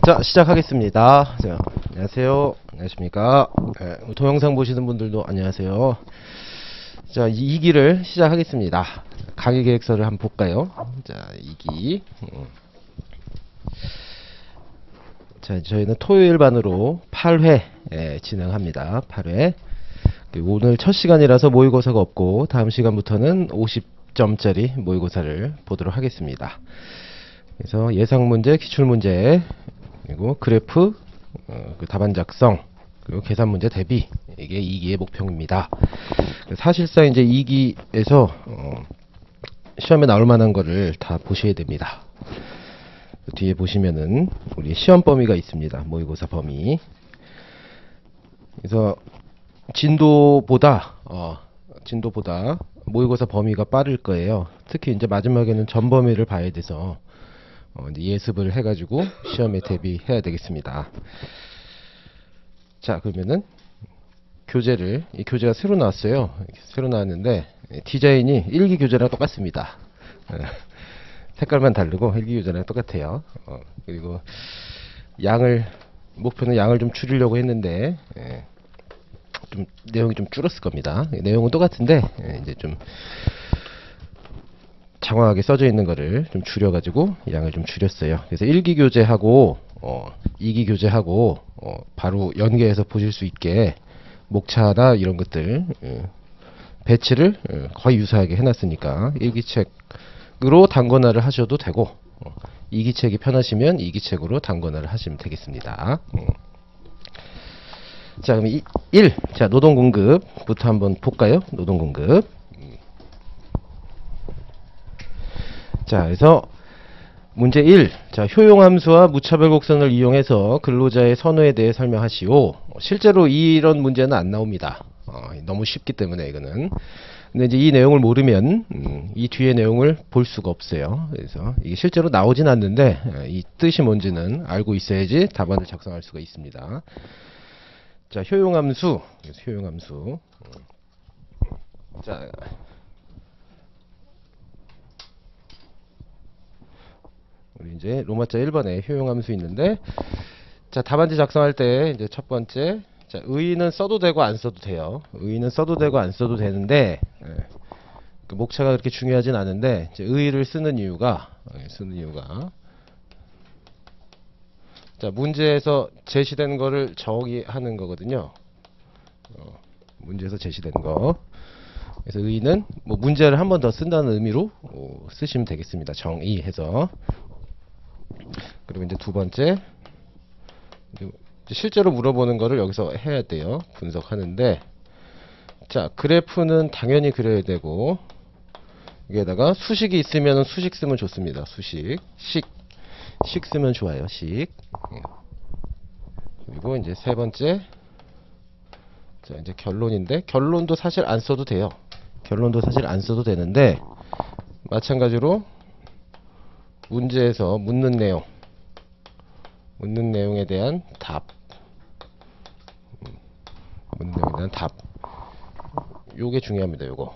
자, 시작하겠습니다. 자, 안녕하세요. 안녕하십니까. 동영상 보시는 분들도 안녕하세요. 자, 2기를 시작하겠습니다. 강의 계획서를 한번 볼까요? 자, 2기. 자, 저희는 토요일 반으로 8회 진행합니다. 8회. 오늘 첫 시간이라서 모의고사가 없고 다음 시간부터는 50점짜리 모의고사를 보도록 하겠습니다. 그래서 예상문제, 기출문제, 그리고 그래프, 그 답안 작성, 그리고 계산문제 대비, 이게 2기의 목표입니다. 사실상 이제 2기에서 시험에 나올 만한 거를 다 보셔야 됩니다. 뒤에 보시면은 우리 시험 범위가 있습니다. 모의고사 범위. 그래서 진도보다 모의고사 범위가 빠를 거예요. 특히 이제 마지막에는 전 범위를 봐야 돼서 이제 예습을 해가지고 시험에 대비해야 되겠습니다. 자, 그러면은 이 교재가 새로 나왔어요. 새로 나왔는데 디자인이 1기 교재랑 똑같습니다. 색깔만 다르고 1기 교재랑 똑같아요. 그리고 목표는 양을 좀 줄이려고 했는데 좀 내용이 좀 줄었을 겁니다. 내용은 똑같은데 이제 좀 장황하게 써져 있는 거를 좀 줄여가지고 양을 좀 줄였어요. 그래서 1기 교재하고 2기 교재하고 바로 연계해서 보실 수 있게 목차나 이런 것들 배치를 거의 유사하게 해놨으니까 1기책으로 단권화를 하셔도 되고 2기책이 편하시면 2기책으로 단권화를 하시면 되겠습니다. 자, 그럼 1. 자, 노동공급부터 한번 볼까요? 노동공급. 자, 그래서 문제 1. 자, 효용함수와 무차별 곡선을 이용해서 근로자의 선호에 대해 설명하시오. 실제로 이런 문제는 안 나옵니다. 너무 쉽기 때문에 이거는. 근데 이제 이 내용을 모르면 이 뒤에 내용을 볼 수가 없어요. 그래서 이게 실제로 나오진 않는데 이 뜻이 뭔지는 알고 있어야지 답안을 작성할 수가 있습니다. 자, 효용함수. 효용함수. 자, 우리 이제 로마자 1번에 효용함수 있는데, 자, 답안지 작성할 때 이제 첫 번째, 자, 의의는 써도 되고 안 써도 돼요. 의의는 써도 되고 안 써도 되는데, 그 목차가 그렇게 중요하진 않은데, 이제 의의를 쓰는 이유가, 자, 문제에서 제시된 거를 정의하는 거거든요. 문제에서 제시된 거. 그래서 의의는 뭐 문제를 한 번 더 쓴다는 의미로 쓰시면 되겠습니다. 정의해서. 그리고 이제 두 번째, 실제로 물어보는 거를 여기서 해야 돼요. 분석하는데, 자, 그래프는 당연히 그려야 되고, 여기에다가 수식이 있으면 수식 쓰면 좋습니다. 식 쓰면 좋아요. 그리고 이제 세 번째, 자, 이제 결론인데, 결론도 사실 안 써도 돼요. 결론도 사실 안 써도 되는데, 마찬가지로 문제에서 묻는 내용에 대한 답. 묻는 내용에 대한 답. 요게 중요합니다. 요거.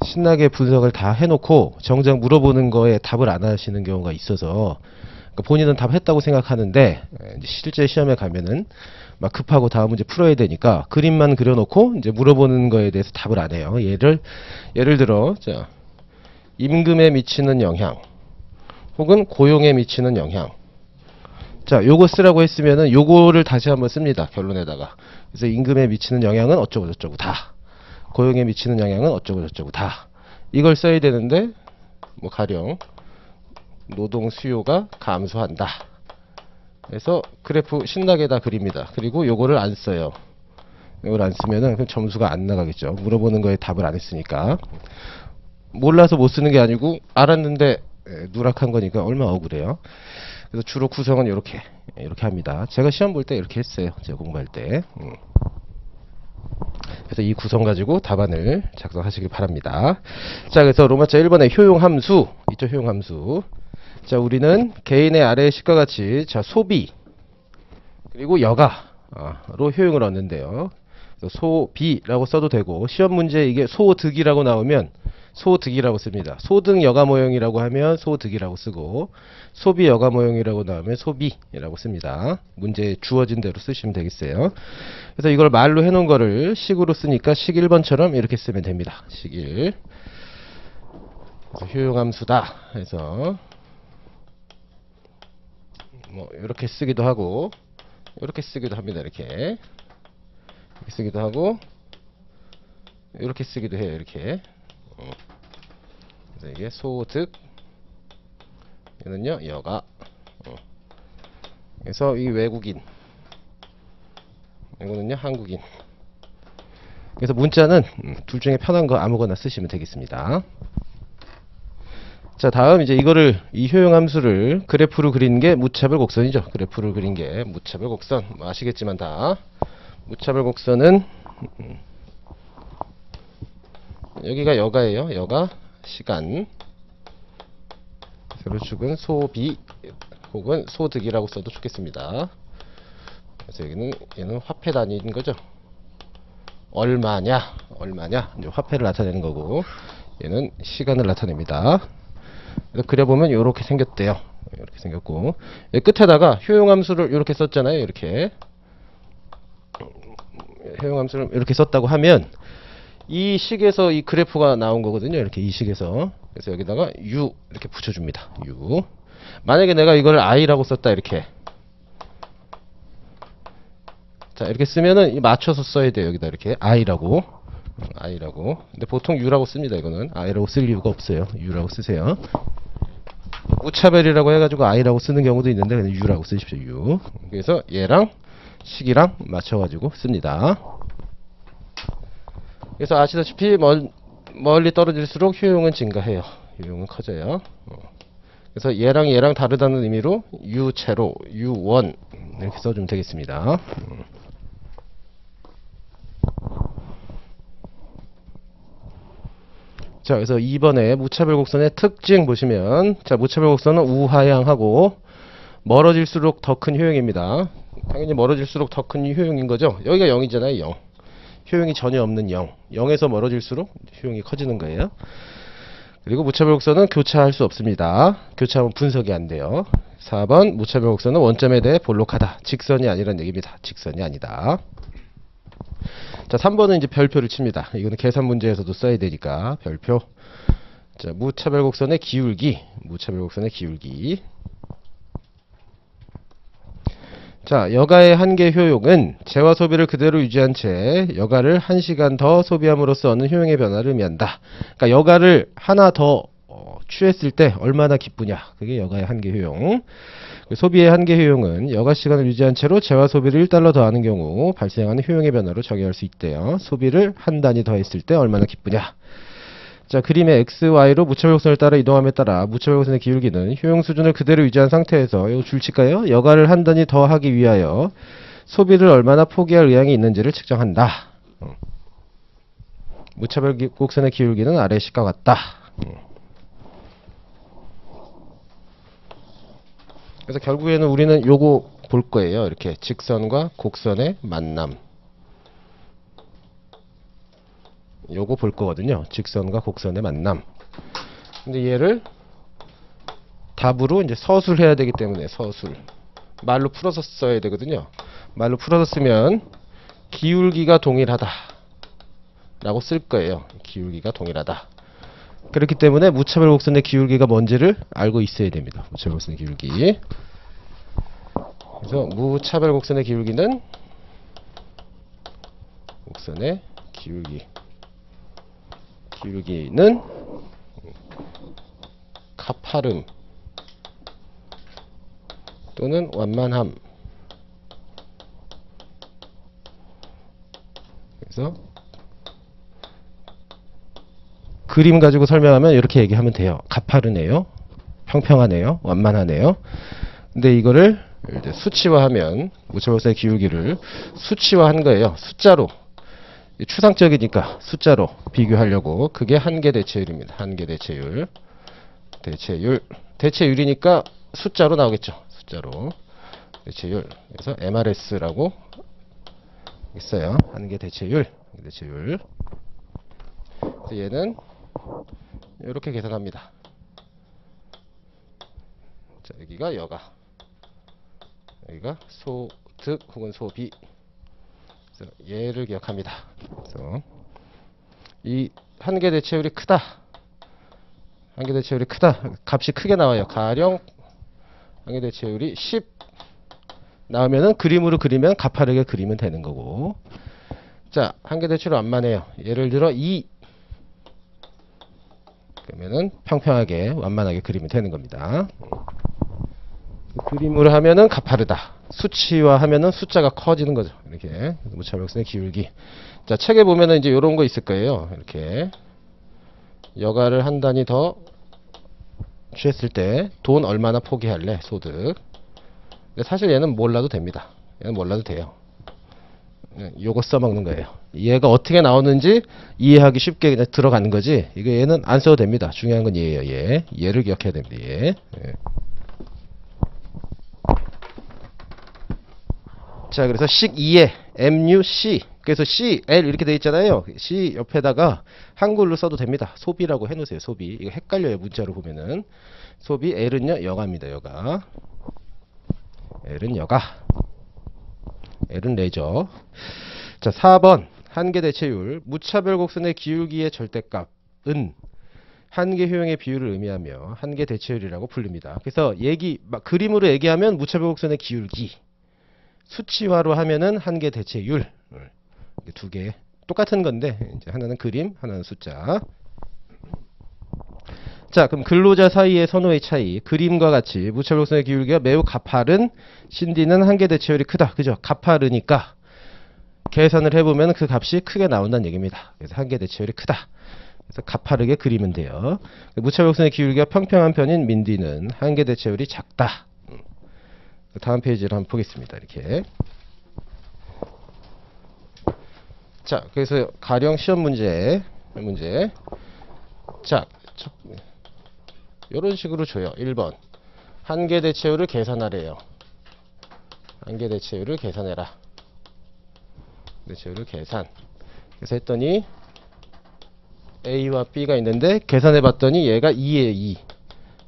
신나게 분석을 다 해놓고 정작 물어보는 거에 답을 안 하시는 경우가 있어서, 그러니까 본인은 답했다고 생각하는데 이제 실제 시험에 가면은 막 급하고 다음 문제 풀어야 되니까 그림만 그려놓고 이제 물어보는 거에 대해서 답을 안 해요. 예를 들어, 자, 임금에 미치는 영향 혹은 고용에 미치는 영향. 자, 요거 쓰라고 했으면은 요거를 다시 한번 씁니다. 결론에다가. 그래서 임금에 미치는 영향은 어쩌고 저쩌고 다. 고용에 미치는 영향은 어쩌고 저쩌고 다. 이걸 써야 되는데 뭐 가령 노동 수요가 감소한다. 그래서 그래프 신나게 다 그립니다. 그리고 요거를 안 써요. 요걸 안 쓰면은 그 점수가 안 나가겠죠. 물어보는 거에 답을 안 했으니까. 몰라서 못 쓰는 게 아니고 알았는데 누락한 거니까 얼마나 억울해요. 그래서 주로 구성은 이렇게 합니다. 제가 시험 볼 때 이렇게 했어요. 제가 공부할 때. 그래서 이 구성 가지고 답안을 작성하시길 바랍니다. 자, 그래서 로마자 1번의 효용함수 있죠. 효용함수. 자, 우리는 개인의 아래의 식과 같이, 자, 소비 그리고 여가로 효용을 얻는데요. 소비라고 써도 되고, 시험 문제에 이게 소득이라고 나오면 소득이라고 씁니다. 소득 여가 모형이라고 하면 소득이라고 쓰고, 소비 여가 모형이라고 나오면 소비라고 씁니다. 문제에 주어진 대로 쓰시면 되겠어요. 그래서 이걸 말로 해놓은 거를 식으로 쓰니까 식 1번처럼 이렇게 쓰면 됩니다. 식 1. 그래서 효용함수다 해서 뭐 이렇게 쓰기도 하고, 이렇게 쓰기도 합니다. 이렇게 쓰기도 하고, 이렇게 쓰기도 해요. 이렇게. 그래서 이게 소득, 얘는요 여가. 그래서 이 외국인, 이거는요 한국인. 그래서 문자는 둘 중에 편한 거 아무거나 쓰시면 되겠습니다. 자, 다음 이제 이거를, 이 효용함수를 그래프로 그린 게 무차별 곡선이죠. 그래프로 그린 게 무차별 곡선. 뭐 아시겠지만 다 무차별 곡선은 여기가 여가예요. 여가, 시간. 세로축은 소비 혹은 소득이라고 써도 좋겠습니다. 그래서 여기는 얘는 화폐 단위인 거죠. 얼마냐, 이제 화폐를 나타내는 거고, 얘는 시간을 나타냅니다. 그래서 그려보면 이렇게 생겼대요. 이렇게 생겼고, 여기 끝에다가 효용함수를 이렇게 썼잖아요. 이렇게 효용함수를 이렇게 썼다고 하면 이 식에서 이 그래프가 나온 거거든요. 이렇게 이 식에서. 그래서 여기다가 u 이렇게 붙여줍니다. u. 만약에 내가 이걸 i라고 썼다 이렇게. 자, 이렇게 쓰면은 맞춰서 써야 돼요. 여기다 이렇게 i라고. 근데 보통 u라고 씁니다. 이거는 i라고 쓸 이유가 없어요. u라고 쓰세요. 무차별이라고 해가지고 i라고 쓰는 경우도 있는데 그냥 u라고 쓰십시오. u. 그래서 얘랑 식이랑 맞춰가지고 씁니다. 그래서 아시다시피 멀리 떨어질수록 효용은 증가해요. 효용은 커져요. 그래서 얘랑 다르다는 의미로 u0, u1 이렇게 써주면 되겠습니다. 자, 그래서 2번에 무차별 곡선의 특징 보시면, 자, 무차별 곡선은 우하향하고 멀어질수록 더 큰 효용입니다. 당연히 멀어질수록 더 큰 효용인 거죠. 여기가 0이잖아요. 0. 효용이 전혀 없는 0. 0에서 멀어질수록 효용이 커지는 거예요. 그리고 무차별 곡선은 교차할 수 없습니다. 교차하면 분석이 안 돼요. 4번 무차별 곡선은 원점에 대해 볼록하다. 직선이 아니라는 얘기입니다. 직선이 아니다. 자, 3번은 이제 별표를 칩니다. 이거는 계산 문제에서도 써야 되니까 별표. 자, 무차별 곡선의 기울기. 자, 여가의 한계 효용은 재화 소비를 그대로 유지한 채 여가를 1시간 더 소비함으로써 얻는 효용의 변화를 의미한다. 그러니까 여가를 하나 더 취했을 때 얼마나 기쁘냐. 그게 여가의 한계 효용. 소비의 한계 효용은 여가 시간을 유지한 채로 재화 소비를 1달러 더 하는 경우 발생하는 효용의 변화로 적용할 수 있대요. 소비를 한 단위 더 했을 때 얼마나 기쁘냐. 자, 그림의 x, y로 무차별 곡선을 따라 이동함에 따라 무차별 곡선의 기울기는 효용 수준을 그대로 유지한 상태에서, 이거 줄칠까요? 여가를 한 단위 더 하기 위하여 소비를 얼마나 포기할 의향이 있는지를 측정한다. 무차별 곡선의 기울기는 아래 식과 같다. 그래서 결국에는 우리는 요거 볼 거예요. 이렇게 직선과 곡선의 만남. 요거 볼 거거든요. 직선과 곡선의 만남. 근데 얘를 답으로 이제 서술해야 되기 때문에 서술. 말로 풀어서 써야 되거든요. 말로 풀어서 쓰면 기울기가 동일하다 라고 쓸 거예요. 기울기가 동일하다. 그렇기 때문에 무차별 곡선의 기울기가 뭔지를 알고 있어야 됩니다. 무차별 곡선의 기울기. 그래서 무차별 곡선의 기울기는 곡선의 기울기는 가파름 또는 완만함. 그래서 그림 가지고 설명하면 이렇게 얘기하면 돼요. 가파르네요. 평평하네요. 완만하네요. 근데 이거를 이제 수치화하면 무차별 곡선의 기울기를 수치화한 거예요. 숫자로. 추상적이니까 숫자로 비교하려고. 그게 한계 대체율입니다. 한계 대체율. 대체율이니까 숫자로 나오겠죠. 숫자로. 대체율. 그래서 MRS라고 있어요. 한계 대체율. 그래서 얘는 이렇게 계산합니다. 자, 여기가 여가, 여기가 소득 혹은 소비. 그래서 얘를 기억합니다. 그래서 이 한계 대체율이 크다, 한계 대체율이 크다, 값이 크게 나와요. 가령 한계 대체율이 10 나오면은 그림으로 그리면 가파르게 그리면 되는 거고. 자, 한계 대체율 완만해요. 예를 들어 2 그러면은 평평하게 완만하게 그리면 되는 겁니다. 그림으로 하면은 가파르다, 수치화하면은 숫자가 커지는 거죠. 이렇게 무차별곡선의 기울기. 자, 책에 보면은 이제 이런 거 있을 거예요. 이렇게 여가를 한 단위 더 취했을 때 돈 얼마나 포기할래, 소득. 근데 사실 얘는 몰라도 됩니다. 얘는 몰라도 돼요. 요거 써먹는 거예요. 얘가 어떻게 나오는지 이해하기 쉽게 그냥 들어가는 거지. 이거 얘는 안 써도 됩니다. 중요한 건 얘예요. 얘를 기억해야 됩니다. 얘. 자, 그래서 식 2에 MUC, 그래서 CL 이렇게 돼 있잖아요. C 옆에다가 한글로 써도 됩니다. 소비라고 해놓으세요. 소비. 이거 헷갈려요. 문자로 보면은. 소비. L은요 여가입니다. 여가. L은 여가. L은 레저. 자, 4번 한계 대체율. 무차별 곡선의 기울기의 절대값은 한계 효용의 비율을 의미하며 한계 대체율이라고 불립니다. 그래서 그림으로 얘기하면 무차별 곡선의 기울기, 수치화로 하면은 한계 대체율. 두 개 똑같은 건데 이제 하나는 그림, 하나는 숫자. 자, 그럼 근로자 사이의 선호의 차이. 그림과 같이 무차별 곡선의 기울기가 매우 가파른 신디는 한계 대체율이 크다. 그죠? 가파르니까 계산을 해보면 그 값이 크게 나온다는 얘기입니다. 그래서 한계 대체율이 크다. 그래서 가파르게 그리면 돼요. 무차별 곡선의 기울기가 평평한 편인 민디는 한계 대체율이 작다. 다음 페이지를 한번 보겠습니다. 이렇게. 자, 그래서 가령 시험 문제. 자, 이런 식으로 줘요. 1번 한계 대체율을 계산하래요. 한계 대체율을 계산해라. 대체율을 계산. 그래서 했더니 A와 B가 있는데 계산해 봤더니 얘가 2에요. 2.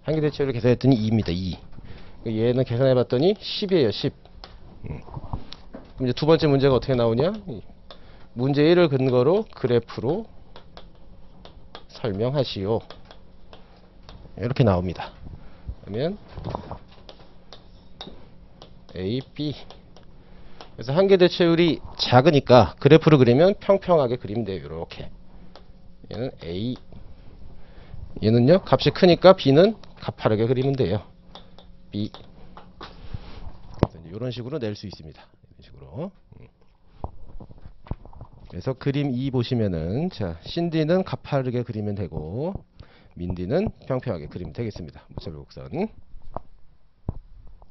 한계 대체율을 계산했더니 2입니다. 2. 얘는 계산해 봤더니 10이에요. 10. 그럼 이제 두 번째 문제가 어떻게 나오냐? 문제 1을 근거로 그래프로 설명하시오. 이렇게 나옵니다. 그러면 A, B. 그래서 한계 대체율이 작으니까 그래프로 그리면 평평하게 그리면 돼요. 이렇게. 얘는 A. 얘는요, 값이 크니까 B는 가파르게 그리면 돼요. B. 이런 식으로 낼 수 있습니다. 이런 식으로. 그래서 그림 2 보시면은, 자, 신디는 가파르게 그리면 되고 민디는 평평하게 그리면 되겠습니다. 무차별 곡선.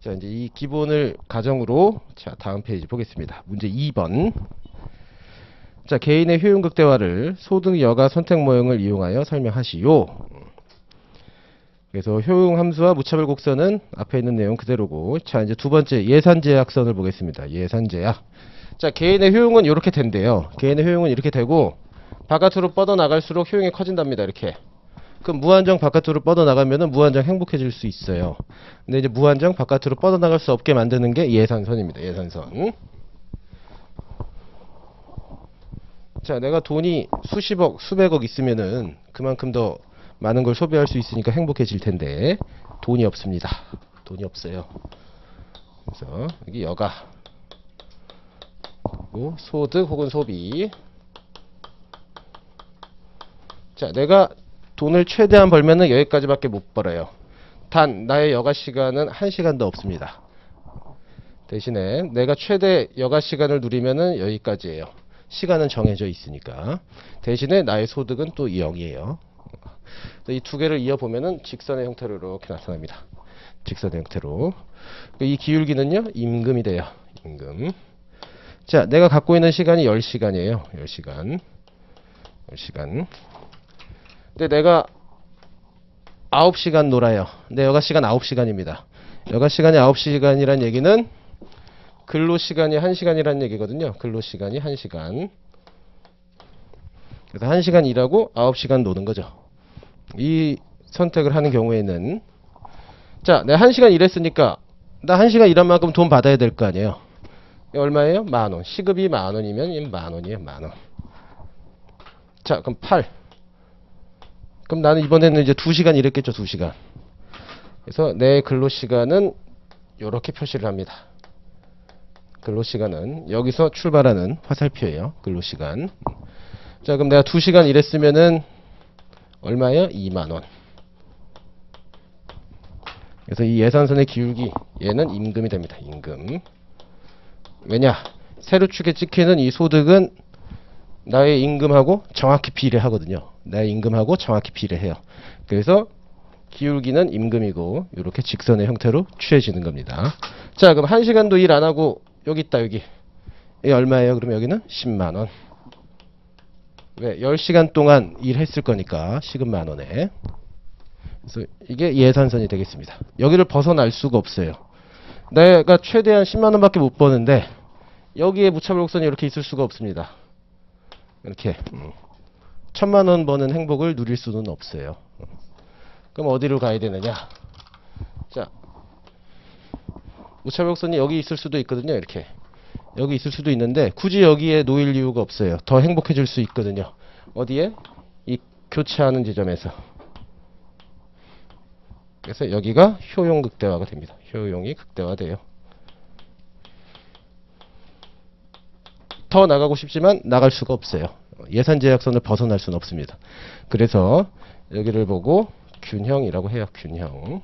자, 이제 이 기본을 가정으로, 자, 다음 페이지 보겠습니다. 문제 2번. 자, 개인의 효용 극대화를 소득 여가 선택 모형을 이용하여 설명하시오. 그래서 효용 함수와 무차별 곡선은 앞에 있는 내용 그대로고, 자, 이제 두 번째 예산 제약선을 보겠습니다. 예산 제약. 자, 개인의 효용은 이렇게 된대요. 개인의 효용은 이렇게 되고 바깥으로 뻗어 나갈수록 효용이 커진답니다. 이렇게. 그럼 무한정 바깥으로 뻗어 나가면은 무한정 행복해질 수 있어요. 근데 이제 무한정 바깥으로 뻗어 나갈 수 없게 만드는 게 예산선입니다. 예산선. 자, 내가 돈이 수십억, 수백억 있으면은 그만큼 더 많은 걸 소비할 수 있으니까 행복해질 텐데 돈이 없습니다. 돈이 없어요. 그래서 여기 여가, 그리고 소득 혹은 소비. 자, 내가 돈을 최대한 벌면은 여기까지밖에 못 벌어요. 단 나의 여가 시간은 1시간도 없습니다. 대신에 내가 최대 여가 시간을 누리면은 여기까지예요. 시간은 정해져 있으니까. 대신에 나의 소득은 또 0이에요. 이 두 개를 이어보면은 직선의 형태로 이렇게 나타납니다. 직선의 형태로. 이 기울기는요, 임금이 돼요. 임금. 자, 내가 갖고 있는 시간이 10시간이에요. 10시간. 10시간. 근데 내가 9시간 놀아요. 내 여가 시간 9시간입니다. 여가 시간이 9시간이란 얘기는 근로 시간이 1시간이란 얘기거든요. 근로 시간이 1시간. 그래서 1시간 일하고 9시간 노는 거죠. 이 선택을 하는 경우에는 자, 내가 1시간 일했으니까 나 1시간 일한 만큼 돈 받아야 될 거 아니에요. 이게 얼마예요? 10,000원. 시급이 10,000원이면 이 10,000원이에요. 10,000원. 자, 그럼 8. 그럼 나는 이번에는 이제 2시간 일했겠죠. 2시간. 그래서 내 근로시간은 이렇게 표시를 합니다. 근로시간은 여기서 출발하는 화살표예요. 근로시간. 자, 그럼 내가 2시간 일했으면은 얼마예요? 20,000원. 그래서 이 예산선의 기울기 얘는 임금이 됩니다. 임금. 왜냐? 세로축에 찍히는 이 소득은 나의 임금하고 정확히 비례하거든요. 나의 임금하고 정확히 비례해요. 그래서 기울기는 임금이고 이렇게 직선의 형태로 취해지는 겁니다. 자, 그럼 1시간도 일 안 하고 여기 있다. 여기. 이게 얼마예요? 그럼 여기는 100,000원. 왜? 10시간 동안 일했을 거니까 시급 10,000원에. 그래서 이게 예산선이 되겠습니다. 여기를 벗어날 수가 없어요. 내가 최대한 100,000원 밖에 못 버는데 여기에 무차별 곡선이 이렇게 있을 수가 없습니다. 이렇게 1,000,000원 버는 행복을 누릴 수는 없어요. 그럼 어디로 가야 되느냐? 자, 무차별 곡선이 여기 있을 수도 있거든요. 이렇게 여기 있을 수도 있는데 굳이 여기에 놓일 이유가 없어요. 더 행복해질 수 있거든요. 어디에? 이 교차하는 지점에서. 그래서 여기가 효용 극대화가 됩니다. 효용이 극대화돼요. 더 나가고 싶지만 나갈 수가 없어요. 예산 제약선을 벗어날 수는 없습니다. 그래서 여기를 보고 균형이라고 해요. 균형.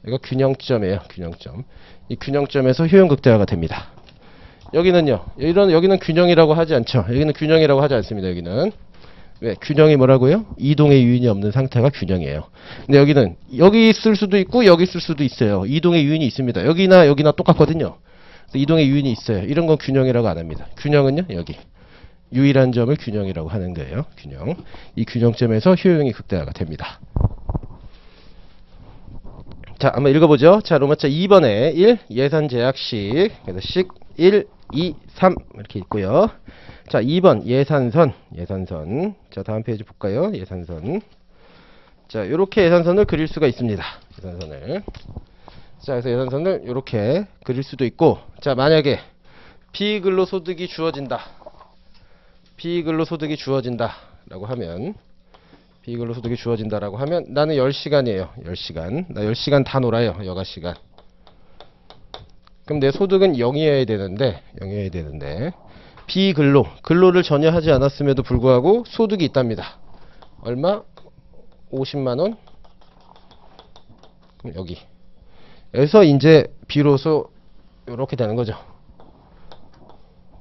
여기가 균형점이에요. 균형점. 이 균형점에서 효용 극대화가 됩니다. 여기는요. 여기는 균형이라고 하지 않죠. 여기는 균형이라고 하지 않습니다. 여기는. 왜? 균형이 뭐라고요? 이동의 유인이 없는 상태가 균형이에요. 근데 여기는 여기 있을 수도 있고 여기 있을 수도 있어요. 이동의 유인이 있습니다. 여기나 여기나 똑같거든요. 이동의 유인이 있어요. 이런 건 균형이라고 안 합니다. 균형은요, 여기 유일한 점을 균형이라고 하는 거예요. 균형. 이 균형점에서 효용이 극대화가 됩니다. 자, 한번 읽어보죠. 자, 로마자 2번에 1 예산 제약식. 그래서 식 1, 2, 3 이렇게 있고요. 자, 2번 예산선. 자, 다음 페이지 볼까요? 예산선. 자, 이렇게 예산선을 그릴 수가 있습니다. 예산선을. 자, 그래서 예산선을 이렇게 그릴 수도 있고, 자, 만약에 비근로소득이 주어진다. 비근로소득이 주어진다라고 하면, 비근로소득이 주어진다라고 하면 나는 10시간이에요. 10시간. 나 10시간 다 놀아요. 여가시간. 그럼 내 소득은 0이어야 되는데 근로를 전혀 하지 않았음에도 불구하고 소득이 있답니다. 얼마? 500,000원? 그럼 여기. 여기서 이제 비로소 이렇게 되는 거죠.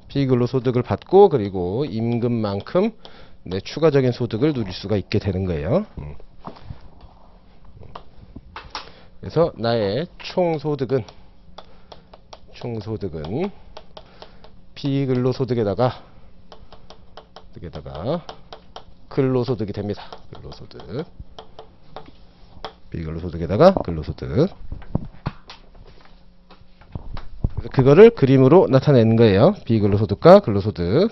비근로소득을 받고 그리고 임금만큼 내 추가적인 소득을 누릴 수가 있게 되는 거예요. 그래서 나의 총소득은 비근로소득에다가 근로소득이 됩니다. 근로소득. 비근로소득에다가 근로소득. 그거를 그림으로 나타내는 거예요. 비근로소득과 근로소득.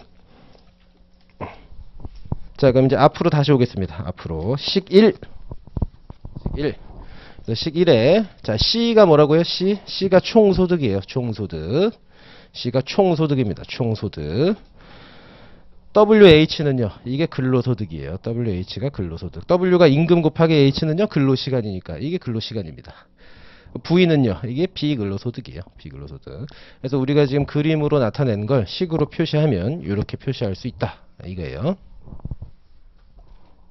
자, 그럼 이제 앞으로 다시 오겠습니다. 앞으로 식 1. 식 1에 자, C가 뭐라고요? C가 총소득이에요. 총소득. C가 총소득입니다. 총소득. WH는요. 이게 근로소득이에요. WH가 근로소득. W가 임금 곱하기 H는요. 근로시간이니까 이게 근로시간입니다. V는요. 이게 비근로소득이에요. 비근로소득. 그래서 우리가 지금 그림으로 나타낸 걸 식으로 표시하면 이렇게 표시할 수 있다. 이거예요.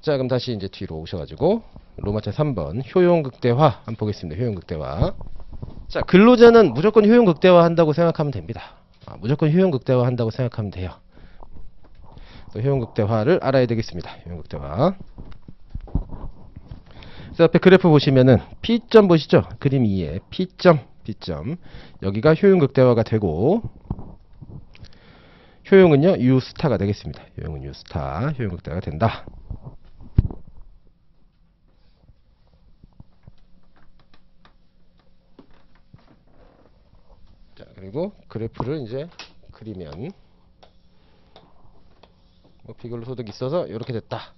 자, 그럼 다시 이제 뒤로 오셔가지고 로마자 3번 효용극대화 한번 보겠습니다. 효용극대화. 자, 근로자는 무조건 효용극대화 한다고 생각하면 됩니다. 무조건 효용극대화 한다고 생각하면 돼요. 또 효용극대화를 알아야 되겠습니다. 효용극대화. 그래서 앞에 그래프 보시면은 P점 보시죠. 그림 2에 P점 여기가 효용극대화가 되고 효용은요 U 스타가 되겠습니다. 효용은 U 스타 효용극대화가 된다. 자, 그리고 그래프를 이제 그리면 비근로소득이 있어서 이렇게 됐다.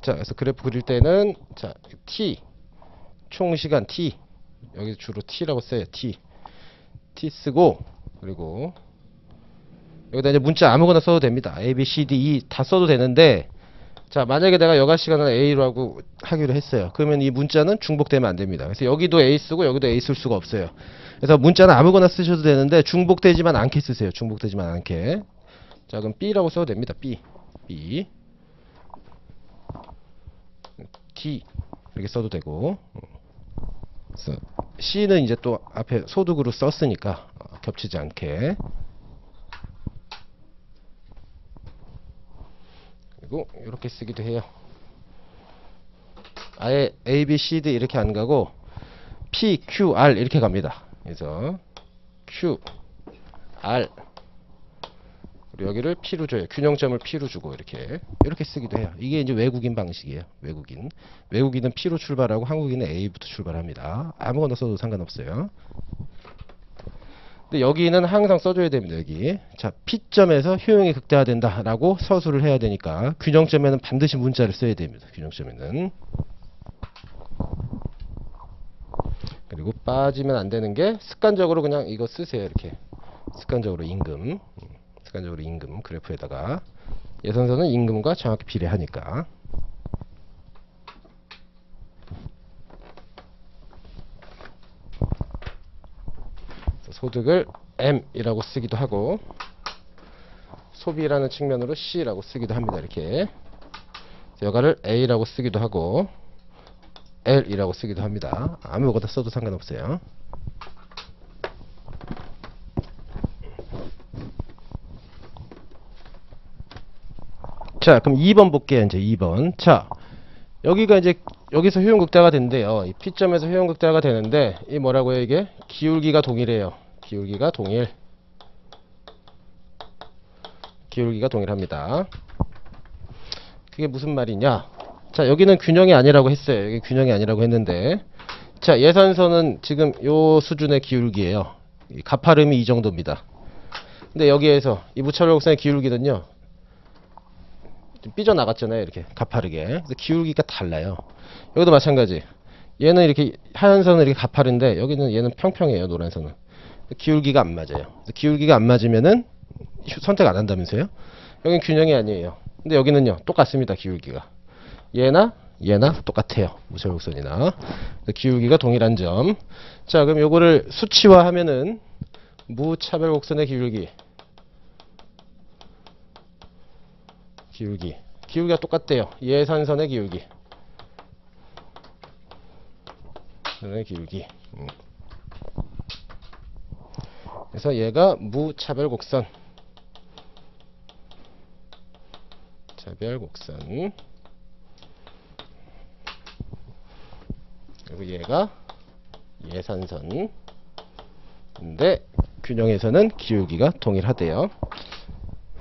자, 그래서 그래프 그릴 때는 자, t 총 시간 t 여기 주로 t라고 써요. t 쓰고 그리고 여기다 이제 문자 아무거나 써도 됩니다. a, b, c, d, e 다 써도 되는데 자, 만약에 내가 여가 시간을 a로 하기로 했어요. 그러면 이 문자는 중복되면 안 됩니다. 그래서 여기도 a 쓰고 여기도 a 쓸 수가 없어요. 그래서 문자는 아무거나 쓰셔도 되는데 중복되지만 않게 쓰세요. 중복되지만 않게. 자, 그럼 b라고 써도 됩니다. b d 이렇게 써도 되고. 그래서 c는 이제 또 앞에 소득으로 썼으니까 겹치지 않게. 그리고 이렇게 쓰기도 해요. 아예 A, B, C, D 이렇게 안 가고 P, Q, R 이렇게 갑니다. 그래서 Q, R 그리고 여기를 P로 줘요. 균형점을 P로 주고 이렇게 쓰기도 해요. 이게 이제 외국인 방식이에요. 외국인은 P로 출발하고 한국인은 A부터 출발합니다. 아무거나 써도 상관없어요. 근데 여기는 항상 써줘야 됩니다. 여기 자, P점에서 효용이 극대화된다 라고 서술을 해야 되니까 균형점에는 반드시 문자를 써야 됩니다. 균형점에는. 그리고 빠지면 안 되는 게 습관적으로 그냥 이거 쓰세요. 이렇게 습관적으로 임금 그래프에다가 예선서는 임금과 정확히 비례하니까. 소득을 M이라고 쓰기도 하고 소비라는 측면으로 C라고 쓰기도 합니다. 이렇게 여가를 A라고 쓰기도 하고 L이라고 쓰기도 합니다. 아무거나 써도 상관없어요. 자, 그럼 2번 볼게요. 이제 2번. 자, 여기가 이제 여기서 효용 극대화가 된대요. 이 P점에서 효용 극대화가 되는데 이 뭐라고요? 이게 기울기가 동일해요. 기울기가 동일합니다. 그게 무슨 말이냐? 자, 여기는 균형이 아니라고 했어요. 여기 균형이 아니라고 했는데 자, 예산선은 지금 요 수준의 기울기예요. 이 가파름이 이 정도입니다. 근데 여기에서 이 무차별곡선의 기울기는요. 좀 삐져나갔잖아요. 이렇게 가파르게. 그래서 기울기가 달라요. 여기도 마찬가지. 얘는 이렇게 하얀 선은 이렇게 가파른데 여기는 얘는 평평해요. 노란 선은. 기울기가 안 맞아요. 기울기가 안 맞으면은 선택 안 한다면서요? 여긴 균형이 아니에요. 근데 여기는요. 똑같습니다. 기울기가. 얘나 똑같아요. 무차별곡선이나. 기울기가 동일한 점. 자, 그럼 요거를 수치화하면은 무차별곡선의 기울기가 똑같대요. 예산선의 기울기. 그래서 얘가 무차별곡선. 그리고 얘가 예산선. 근데 균형에서는 기울기가 동일하대요.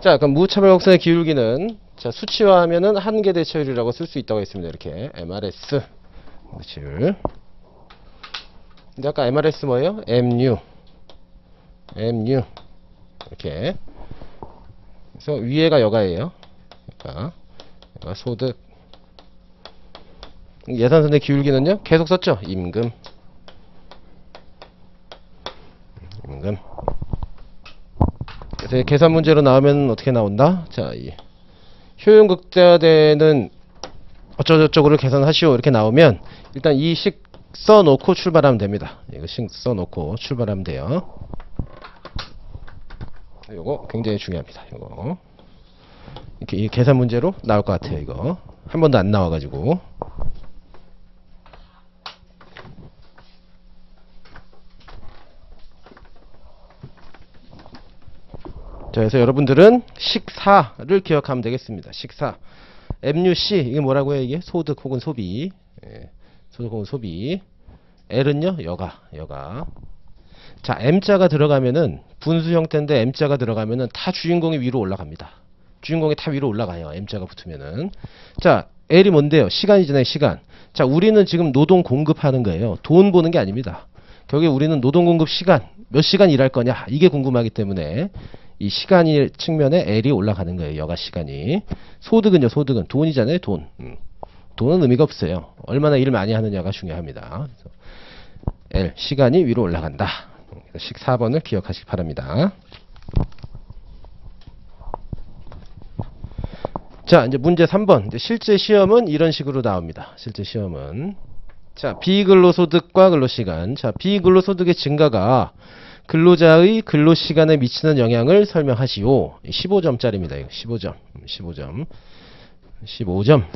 자, 그럼 무차별곡선의 기울기는 자, 수치화하면은 한계 대처율이라고 쓸 수 있다고 했습니다. 이렇게 MRS 대처율. 근데 아까 MRS 뭐예요? MU 이렇게. 그래서 위에가 여가예요. 여가 소득. 예산선의 기울기는요? 계속 썼죠? 임금. 그래서 계산 문제로 나오면 어떻게 나온다? 자, 이 효용 극대화되는 어쩌고저쩌고를 계산하시오 이렇게 나오면 일단 이 식 써놓고 출발하면 됩니다. 이거 식 써놓고 출발하면 돼요. 이거 굉장히 중요합니다. 이거 이렇게 이 계산 문제로 나올 것 같아요. 이거 한 번도 안 나와가지고. 자, 그래서 여러분들은 식4를 기억하면 되겠습니다. 식4 MUC 이게 뭐라고 해요? 이게 소득 혹은 소비. 소득 혹은 소비. L은요 여가. 자, M자가 들어가면은 분수 형태인데 M자가 들어가면은 다 주인공이 위로 올라갑니다. 주인공이 다 위로 올라가요. M자가 붙으면은. 자, L이 뭔데요? 시간이잖아요. 시간. 자, 우리는 지금 노동 공급하는 거예요. 돈 보는 게 아닙니다. 결국에 우리는 노동 공급 시간 몇 시간 일할 거냐 이게 궁금하기 때문에 이 시간이 측면에 L이 올라가는 거예요. 여가 시간이. 소득은요. 소득은 돈이잖아요. 돈. 돈은 의미가 없어요. 얼마나 일 많이 하느냐가 중요합니다. 그래서 L 시간이 위로 올라간다. 식 4번을 기억하시기 바랍니다. 자, 이제 문제 3번. 이제 실제 시험은 이런 식으로 나옵니다. 실제 시험은. 자, 비근로소득과 근로시간. 자, 비근로소득의 증가가 근로자의 근로시간에 미치는 영향을 설명하시오. 15점짜리입니다. 이거 15점. 15점. 15점.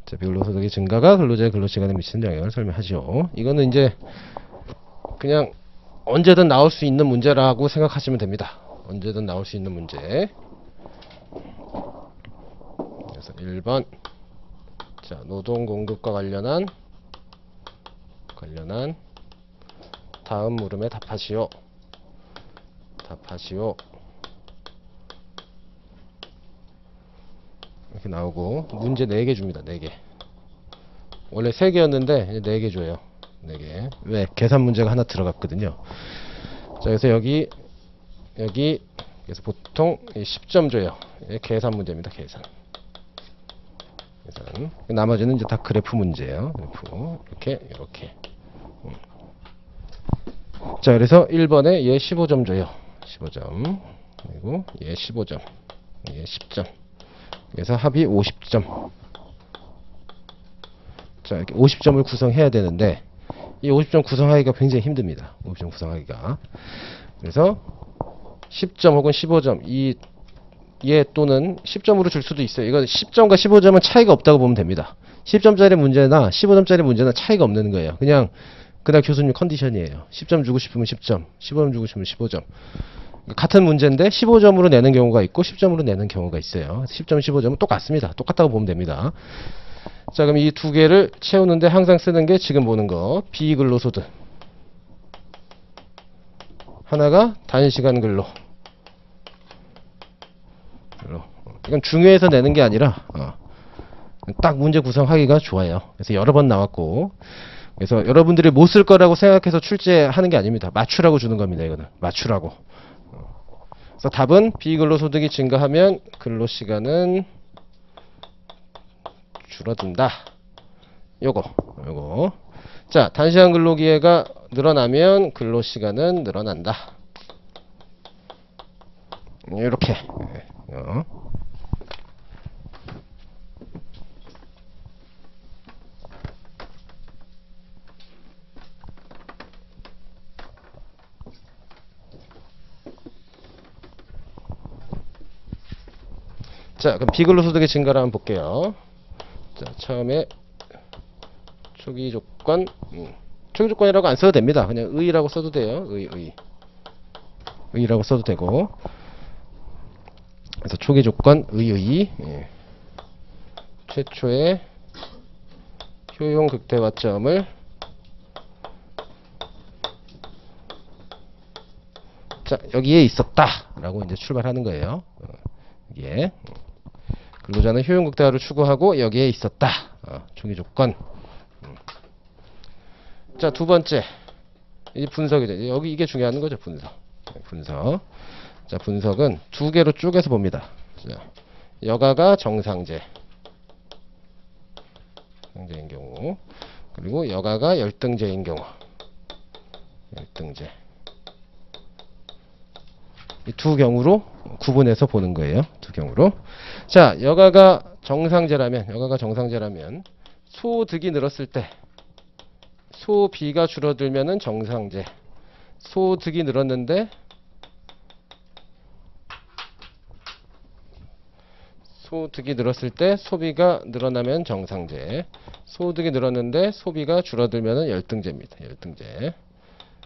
자, 비근로소득의 증가가 근로자의 근로시간에 미치는 영향을 설명하시오. 이거는 이제 그냥 언제든 나올 수 있는 문제라고 생각하시면 됩니다. 언제든 나올 수 있는 문제. 그래서 1번. 자, 노동 공급과 관련한 다음 물음에 답하시오. 이렇게 나오고 문제 4개 줍니다. 4개. 원래 3개였는데 이제 4개 줘요. 4개. 왜? 계산 문제가 하나 들어갔거든요. 자, 그래서 여기 그래서 보통 10점 줘요. 계산 문제입니다. 계산. 나머지는 이제 다 그래프 문제예요. 그래프. 이렇게. 자, 그래서 1번에 얘 15점 줘요. 15점. 그리고 얘 15점. 얘 10점. 그래서 합이 50점. 자, 이렇게 50점을 구성해야 되는데 이 50점 구성하기가 굉장히 힘듭니다. 50점 구성하기가. 그래서 10점 혹은 15점 얘 또는 10점으로 줄 수도 있어요. 이건 10점과 15점은 차이가 없다고 보면 됩니다. 10점짜리 문제나 15점짜리 문제는 차이가 없는 거예요. 그냥 그날 교수님 컨디션이에요. 10점 주고 싶으면 10점, 15점 주고 싶으면 15점. 같은 문제인데 15점으로 내는 경우가 있고 10점으로 내는 경우가 있어요. 10점, 15점은 똑같습니다. 똑같다고 보면 됩니다. 자, 그럼 이 두 개를 채우는데 항상 쓰는 게 지금 보는 거 비근로소득. 하나가 단시간 근로. 이건 중요해서 내는 게 아니라 딱 문제 구성하기가 좋아요. 그래서 여러 번 나왔고, 그래서 여러분들이 못 쓸 거라고 생각해서 출제하는 게 아닙니다. 맞추라고 주는 겁니다. 이거는 맞추라고. 그래서 답은 비근로소득이 증가하면 근로시간은 줄어든다. 요거. 자, 단시간 근로기회가 늘어나면 근로시간은 늘어난다. 이렇게. 자, 그럼 비근로소득의 증가를 한번 볼게요. 자, 처음에 초기 조건, 초기 조건이라고 안 써도 됩니다. 그냥 의라고 써도 돼요. 의라고 써도 되고. 그래서 초기 조건 최초의 효용 극대화점을 자, 여기에 있었다라고 이제 출발하는 거예요. 여기에 근로자는 효용 극대화를 추구하고 여기에 있었다. 초기 조건. 자, 두 번째. 이 분석이죠. 여기 이게 중요한 거죠. 분석. 자, 분석은 두 개로 쪼개서 봅니다. 자, 여가가 정상제인 경우, 그리고 여가가 열등제인 경우. 열등제. 이 두 경우로 구분해서 보는 거예요. 두 경우로. 자, 여가가 정상제라면 소득이 늘었을 때 소비가 줄어들면은 정상제. 소득이 늘었는데 소비가 늘어나면 정상제. 소득이 늘었는데 소비가 줄어들면은 열등제입니다. 열등제.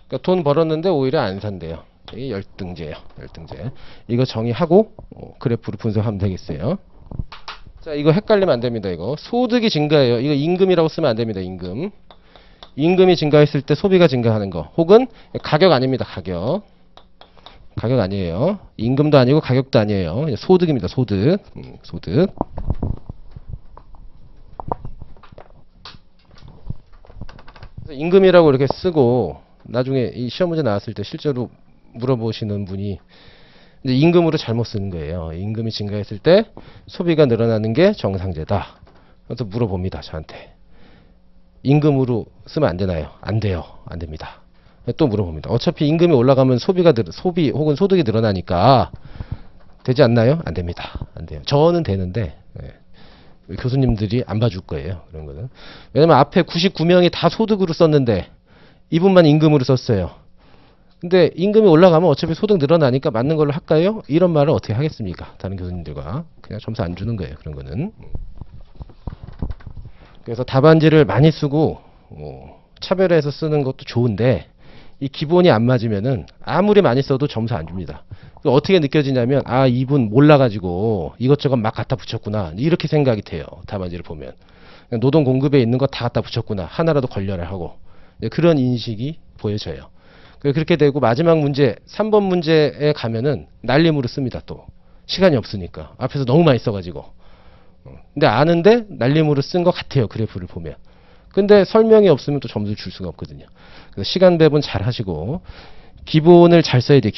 그러니까 돈 벌었는데 오히려 안 산대요. 이게 열등제예요. 열등제. 이거 정의하고 그래프로 분석하면 되겠어요. 자, 이거 헷갈리면 안 됩니다. 이거 소득이 증가해요. 이거 임금이라고 쓰면 안 됩니다. 임금이 증가했을 때 소비가 증가하는 거. 혹은 가격 아닙니다. 가격 아니에요. 임금도 아니고 가격도 아니에요. 소득입니다. 소득. 그래서 임금이라고 이렇게 쓰고 나중에 이 시험 문제 나왔을 때 실제로 물어보시는 분이 이제 임금으로 잘못 쓰는 거예요. 임금이 증가했을 때 소비가 늘어나는 게 정상제다. 그래서 물어봅니다. 저한테. 임금으로 쓰면 안 되나요? 안 돼요. 안 됩니다. 또 물어봅니다. 어차피 임금이 올라가면 소비 혹은 소득이 늘어나니까 되지 않나요? 안 됩니다. 안 돼요. 저는 되는데 교수님들이 안 봐줄 거예요. 그런 거는. 왜냐면 앞에 99명이 다 소득으로 썼는데 이분만 임금으로 썼어요. 근데 임금이 올라가면 어차피 소득 늘어나니까 맞는 걸로 할까요? 이런 말을 어떻게 하겠습니까? 다른 교수님들과. 그냥 점수 안 주는 거예요. 그런 거는. 그래서 답안지를 많이 쓰고 차별해서 쓰는 것도 좋은데 이 기본이 안 맞으면은 아무리 많이 써도 점수 안 줍니다. 어떻게 느껴지냐면 아 이분 몰라가지고 이것저것 막 갖다 붙였구나 이렇게 생각이 돼요. 답안지를 보면 노동 공급에 있는 거 다 갖다 붙였구나 하나라도 걸려라 하고 그런 인식이 보여져요. 그렇게 되고 마지막 문제 3번 문제에 가면은 날림으로 씁니다. 또 시간이 없으니까 앞에서 너무 많이 써가지고 근데 아는데 날림으로 쓴 것 같아요. 그래프를 보면. 근데 설명이 없으면 또 점수를 줄 수가 없거든요. 그래서 시간 배분 잘 하시고 기본을 잘 써야 돼요.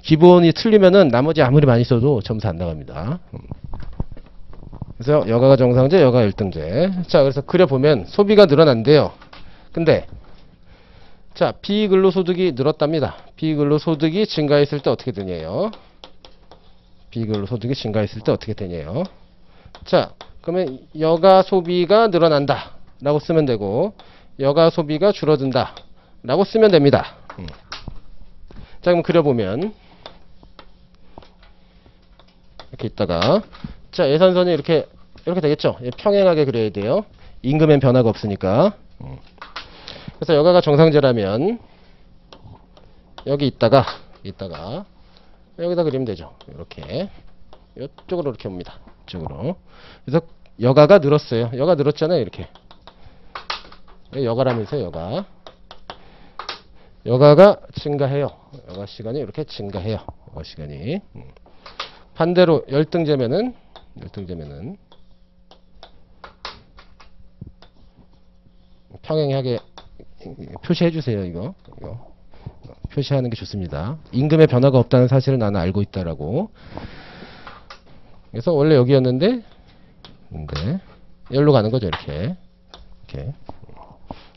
기본이 틀리면은 나머지 아무리 많이 써도 점수 안 나갑니다. 그래서 여가가 정상제, 여가 열등제. 자, 그래서 그려보면 소비가 늘어난대요. 근데 자, 비근로소득이 늘었답니다. 비근로소득이 증가했을 때 어떻게 되냐요? 비근로소득이 증가했을 때 어떻게 되냐요? 자, 그러면 여가 소비가 늘어난다 라고 쓰면 되고 여가 소비가 줄어든다 라고 쓰면 됩니다. 자, 그럼 그려보면 이렇게 있다가 자, 예산선이 이렇게 되겠죠? 평행하게 그려야 돼요. 임금엔 변화가 없으니까. 그래서 여가가 정상제라면 여기 있다가 여기다 그리면 되죠. 이렇게 이쪽으로 이렇게 옵니다. 이쪽으로. 그래서 여가가 늘었어요. 여가 늘었잖아요. 이렇게 여가라면서요. 여가가 증가해요. 여가 시간이 이렇게 증가해요. 여가 시간이. 반대로 열등제면은 평행하게 표시해 주세요. 이거 표시하는 게 좋습니다. 임금의 변화가 없다는 사실을 나는 알고 있다라고. 그래서 원래 여기였는데 여기로 가는 거죠. 이렇게.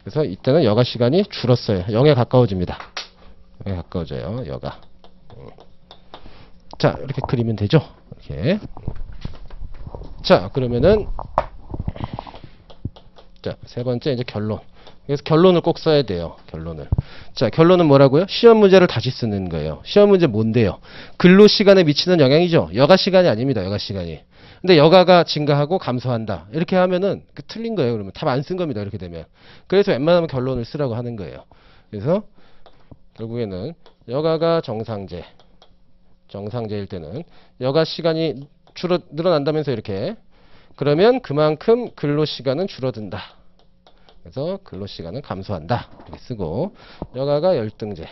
그래서 이때는 여가 시간이 줄었어요. 0에 가까워집니다. 0에 가까워져요. 여가. 자, 이렇게 그리면 되죠. 이렇게. 자, 그러면은 자, 세 번째 이제 결론. 그래서 결론을 꼭 써야 돼요. 결론을. 자, 결론은 뭐라고요? 시험 문제를 다시 쓰는 거예요. 시험 문제 뭔데요? 근로 시간에 미치는 영향이죠. 여가 시간이 아닙니다. 여가 시간이. 근데 여가가 증가하고 감소한다. 이렇게 하면은 틀린 거예요. 그러면 답 안 쓴 겁니다. 이렇게 되면. 그래서 웬만하면 결론을 쓰라고 하는 거예요. 그래서 결국에는 여가가 정상제일 때는 여가 시간이 늘어난다면서 이렇게. 그러면 그만큼 근로 시간은 줄어든다. 그래서 근로 시간은 감소한다. 이렇게 쓰고 여가가 열등제면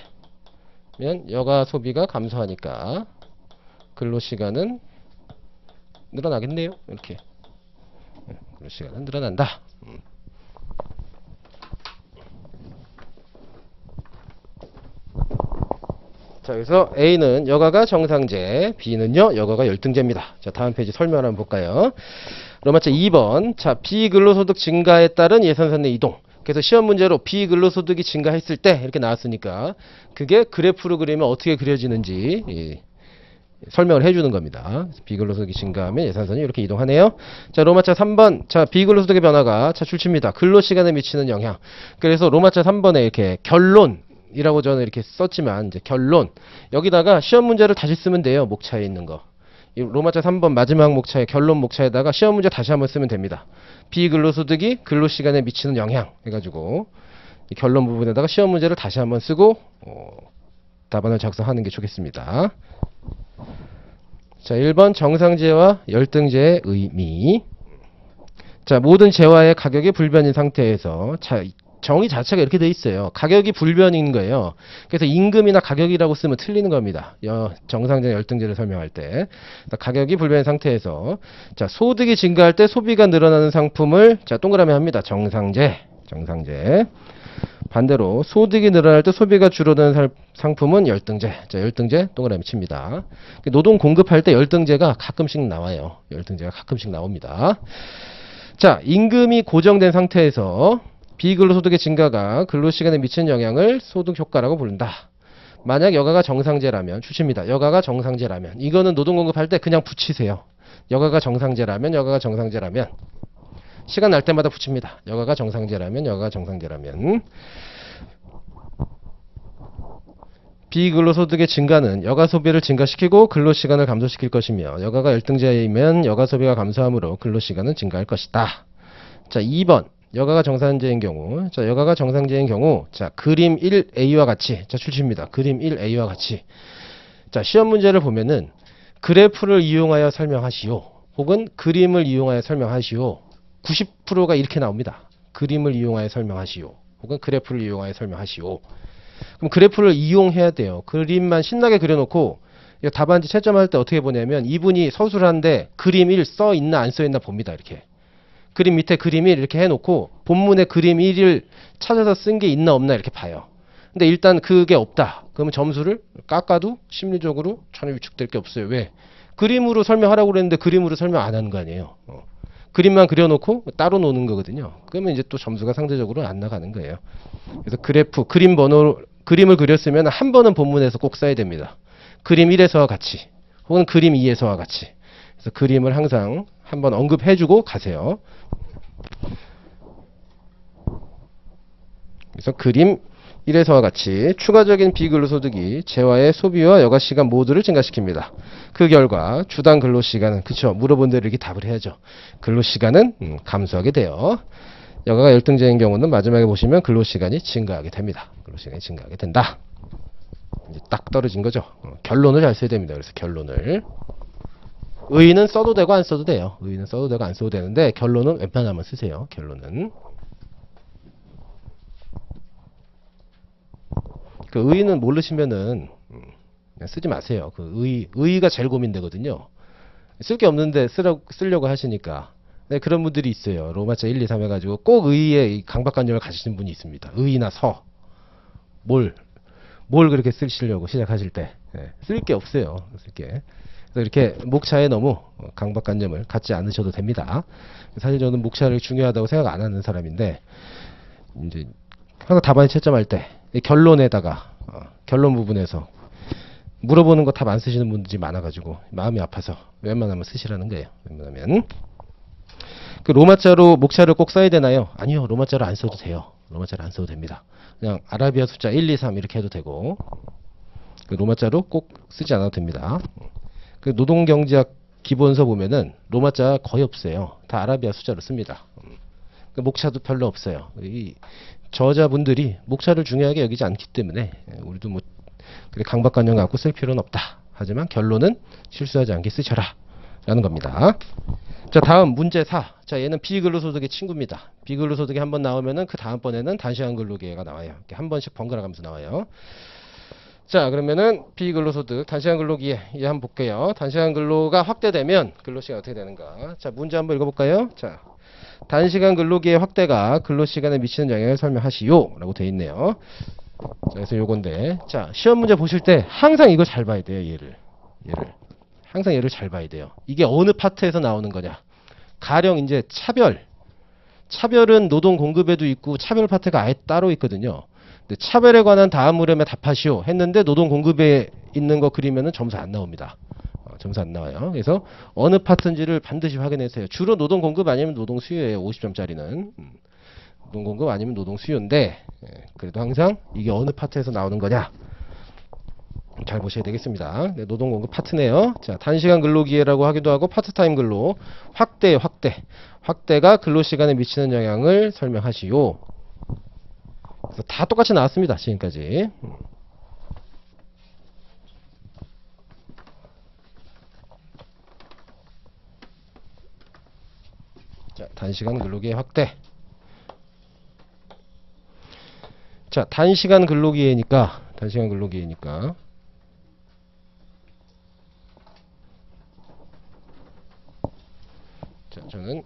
여가 소비가 감소하니까 근로 시간은 늘어나겠네요. 이렇게. 근로 시간은 늘어난다. 자, 그래서 A는 여가가 정상제, B는요 여가가 열등제입니다. 자, 다음 페이지 설명 한번 볼까요? 로마자 2번. 자, 비근로소득 증가에 따른 예산선 내 이동. 그래서 시험 문제로 비근로소득이 증가했을 때 이렇게 나왔으니까 그게 그래프로 그리면 어떻게 그려지는지 설명을 해주는 겁니다. 비근로소득이 증가하면 예산선이 이렇게 이동하네요. 자, 로마자 3번. 자, 비근로소득의 변화가 자 출치입니다. 근로시간에 미치는 영향. 그래서 로마자 3번에 이렇게 결론이라고 저는 이렇게 썼지만 이제 결론 여기다가 시험 문제를 다시 쓰면 돼요. 목차에 있는 거. 이 로마자 3번 마지막 목차에 결론 목차에다가 시험 문제 다시 한번 쓰면 됩니다. 비근로소득이 근로시간에 미치는 영향 해가지고 이 결론 부분에다가 시험 문제를 다시 한번 쓰고 답안을 작성하는 게 좋겠습니다. 자, 1번 정상제와 열등제의 의미. 자, 모든 제와의 가격이 불변인 상태에서 자, 정의 자체가 이렇게 돼 있어요. 가격이 불변인 거예요. 그래서 임금이나 가격이라고 쓰면 틀리는 겁니다. 정상제, 열등제를 설명할 때. 가격이 불변인 상태에서 자, 소득이 증가할 때 소비가 늘어나는 상품을 자, 동그라미 합니다. 정상제. 반대로 소득이 늘어날 때 소비가 줄어드는 상품은 열등제. 자, 열등제 동그라미 칩니다. 노동 공급할 때 열등제가 가끔씩 나와요. 열등제가 가끔씩 나옵니다. 자, 임금이 고정된 상태에서 비근로소득의 증가가 근로시간에 미치는 영향을 소득 효과라고 부른다. 만약 여가가 정상제라면 주십니다. 여가가 정상제라면 이거는 노동 공급할 때 그냥 붙이세요. 여가가 정상제라면 시간 날 때마다 붙입니다. 여가가 정상제라면 비근로소득의 증가는 여가 소비를 증가시키고 근로시간을 감소시킬 것이며 여가가 열등제이면 여가 소비가 감소하므로 근로시간은 증가할 것이다. 자, 2번 여가가 정상제인 경우, 자, 여가가 정상제인 경우, 자, 그림 1A와 같이, 자, 출시입니다. 그림 1A와 같이. 자, 시험 문제를 보면은 그래프를 이용하여 설명하시오. 혹은 그림을 이용하여 설명하시오. 90%가 이렇게 나옵니다. 그림을 이용하여 설명하시오. 혹은 그래프를 이용하여 설명하시오. 그럼 그래프를 이용해야 돼요. 그림만 신나게 그려놓고 답안지 채점할 때 어떻게 보냐면 이분이 서술하는데 그림 1 써있나 안 써있나 봅니다. 이렇게. 그림 밑에 그림 1 이렇게 해놓고 본문에 그림 1을 찾아서 쓴 게 있나 없나 이렇게 봐요. 근데 일단 그게 없다. 그러면 점수를 깎아도 심리적으로 전혀 위축될 게 없어요. 왜? 그림으로 설명하라고 그랬는데 그림으로 설명 안 하는 거 아니에요. 그림만 그려놓고 따로 노는 거거든요. 그러면 이제 또 점수가 상대적으로 안 나가는 거예요. 그래서 그래프, 그림 번호, 그림을 그렸으면 한 번은 본문에서 꼭 써야 됩니다. 그림 1에서와 같이 혹은 그림 2에서와 같이. 그래서 그림을 항상 한번 언급해주고 가세요. 그래서 그림 1에서와 같이 추가적인 비근로소득이 재화의 소비와 여가시간 모두를 증가시킵니다. 그 결과 주당 근로시간은 그쵸 물어본 대로 이렇게 답을 해야죠. 근로시간은 감소하게 돼요. 여가가 열등제인 경우는 마지막에 보시면 근로시간이 증가하게 됩니다. 근로시간이 증가하게 된다. 이제 딱 떨어진 거죠. 결론을 잘 써야 됩니다. 그래서 결론을 의의는 써도 되고 안 써도 돼요. 의의는 써도 되고 안 써도 되는데 결론은 웬만하면 쓰세요. 결론은 그 의의는 모르시면은 그냥 쓰지 마세요. 그 의의가 제일 고민되거든요. 쓸 게 없는데 쓰려고 하시니까. 네, 그런 분들이 있어요. 로마자 1, 2, 3 해가지고 꼭 의의에 강박관념을 가지시는 분이 있습니다. 의의나 서. 뭘 그렇게 쓰시려고 시작하실 때. 네, 쓸 게 없어요. 쓸 게. 그래서 이렇게 목차에 너무 강박관념을 갖지 않으셔도 됩니다. 사실 저는 목차를 중요하다고 생각 안 하는 사람인데, 이제 항상 답안에 채점할 때 결론에다가 결론 부분에서 물어보는 거 답 안 쓰시는 분들이 많아가지고 마음이 아파서 웬만하면 쓰시라는 거예요. 웬만하면 그 로마자로 목차를 꼭 써야 되나요? 아니요, 로마자로 안 써도 돼요. 로마자로 안 써도 됩니다. 그냥 아라비아 숫자 1, 2, 3 이렇게 해도 되고 그 로마자로 꼭 쓰지 않아도 됩니다. 그 노동경제학 기본서 보면은 로마자 거의 없어요. 다 아라비아 숫자로 씁니다. 그 목차도 별로 없어요. 이 저자분들이 목차를 중요하게 여기지 않기 때문에 우리도 뭐 그래 강박관념 갖고 쓸 필요는 없다. 하지만 결론은 실수하지 않게 쓰셔라 라는 겁니다. 자, 다음 문제 4. 자, 얘는 비근로소득의 친구입니다. 비근로소득이 한번 나오면은 그 다음번에는 단시간 근로기회가 나와요. 이렇게 한 번씩 번갈아 가면서 나와요. 자, 그러면은 비근로소득 단시간 근로기회 얘 한번 볼게요. 단시간 근로가 확대되면 근로시간 어떻게 되는가? 자, 문제 한번 읽어볼까요? 자, 단시간 근로기회 확대가 근로시간에 미치는 영향을 설명하시오 라고 되어 있네요. 자, 그래서 요건데, 자, 시험 문제 보실 때 항상 이거 잘 봐야 돼요. 얘를 항상 얘를 잘 봐야 돼요. 이게 어느 파트에서 나오는 거냐? 가령 이제 차별은 노동 공급에도 있고 차별 파트가 아예 따로 있거든요. 근데 차별에 관한 다음 물음에 답하시오 했는데 노동 공급에 있는 거 그리면은 점수 안 나옵니다. 점수 안 나와요. 그래서 어느 파트인지를 반드시 확인하세요. 주로 노동 공급 아니면 노동 수요예요. 50점짜리는. 노동 공급 아니면 노동 수요인데 그래도 항상 이게 어느 파트에서 나오는 거냐? 잘 보셔야 되겠습니다. 네, 노동 공급 파트네요. 자, 단시간 근로기회라고 하기도 하고 파트타임 근로 확대가 근로시간에 미치는 영향을 설명하시오. 그래서 다 똑같이 나왔습니다. 지금까지. 자, 단시간 근로기회 확대. 자, 단시간 근로기회니까 자, 저는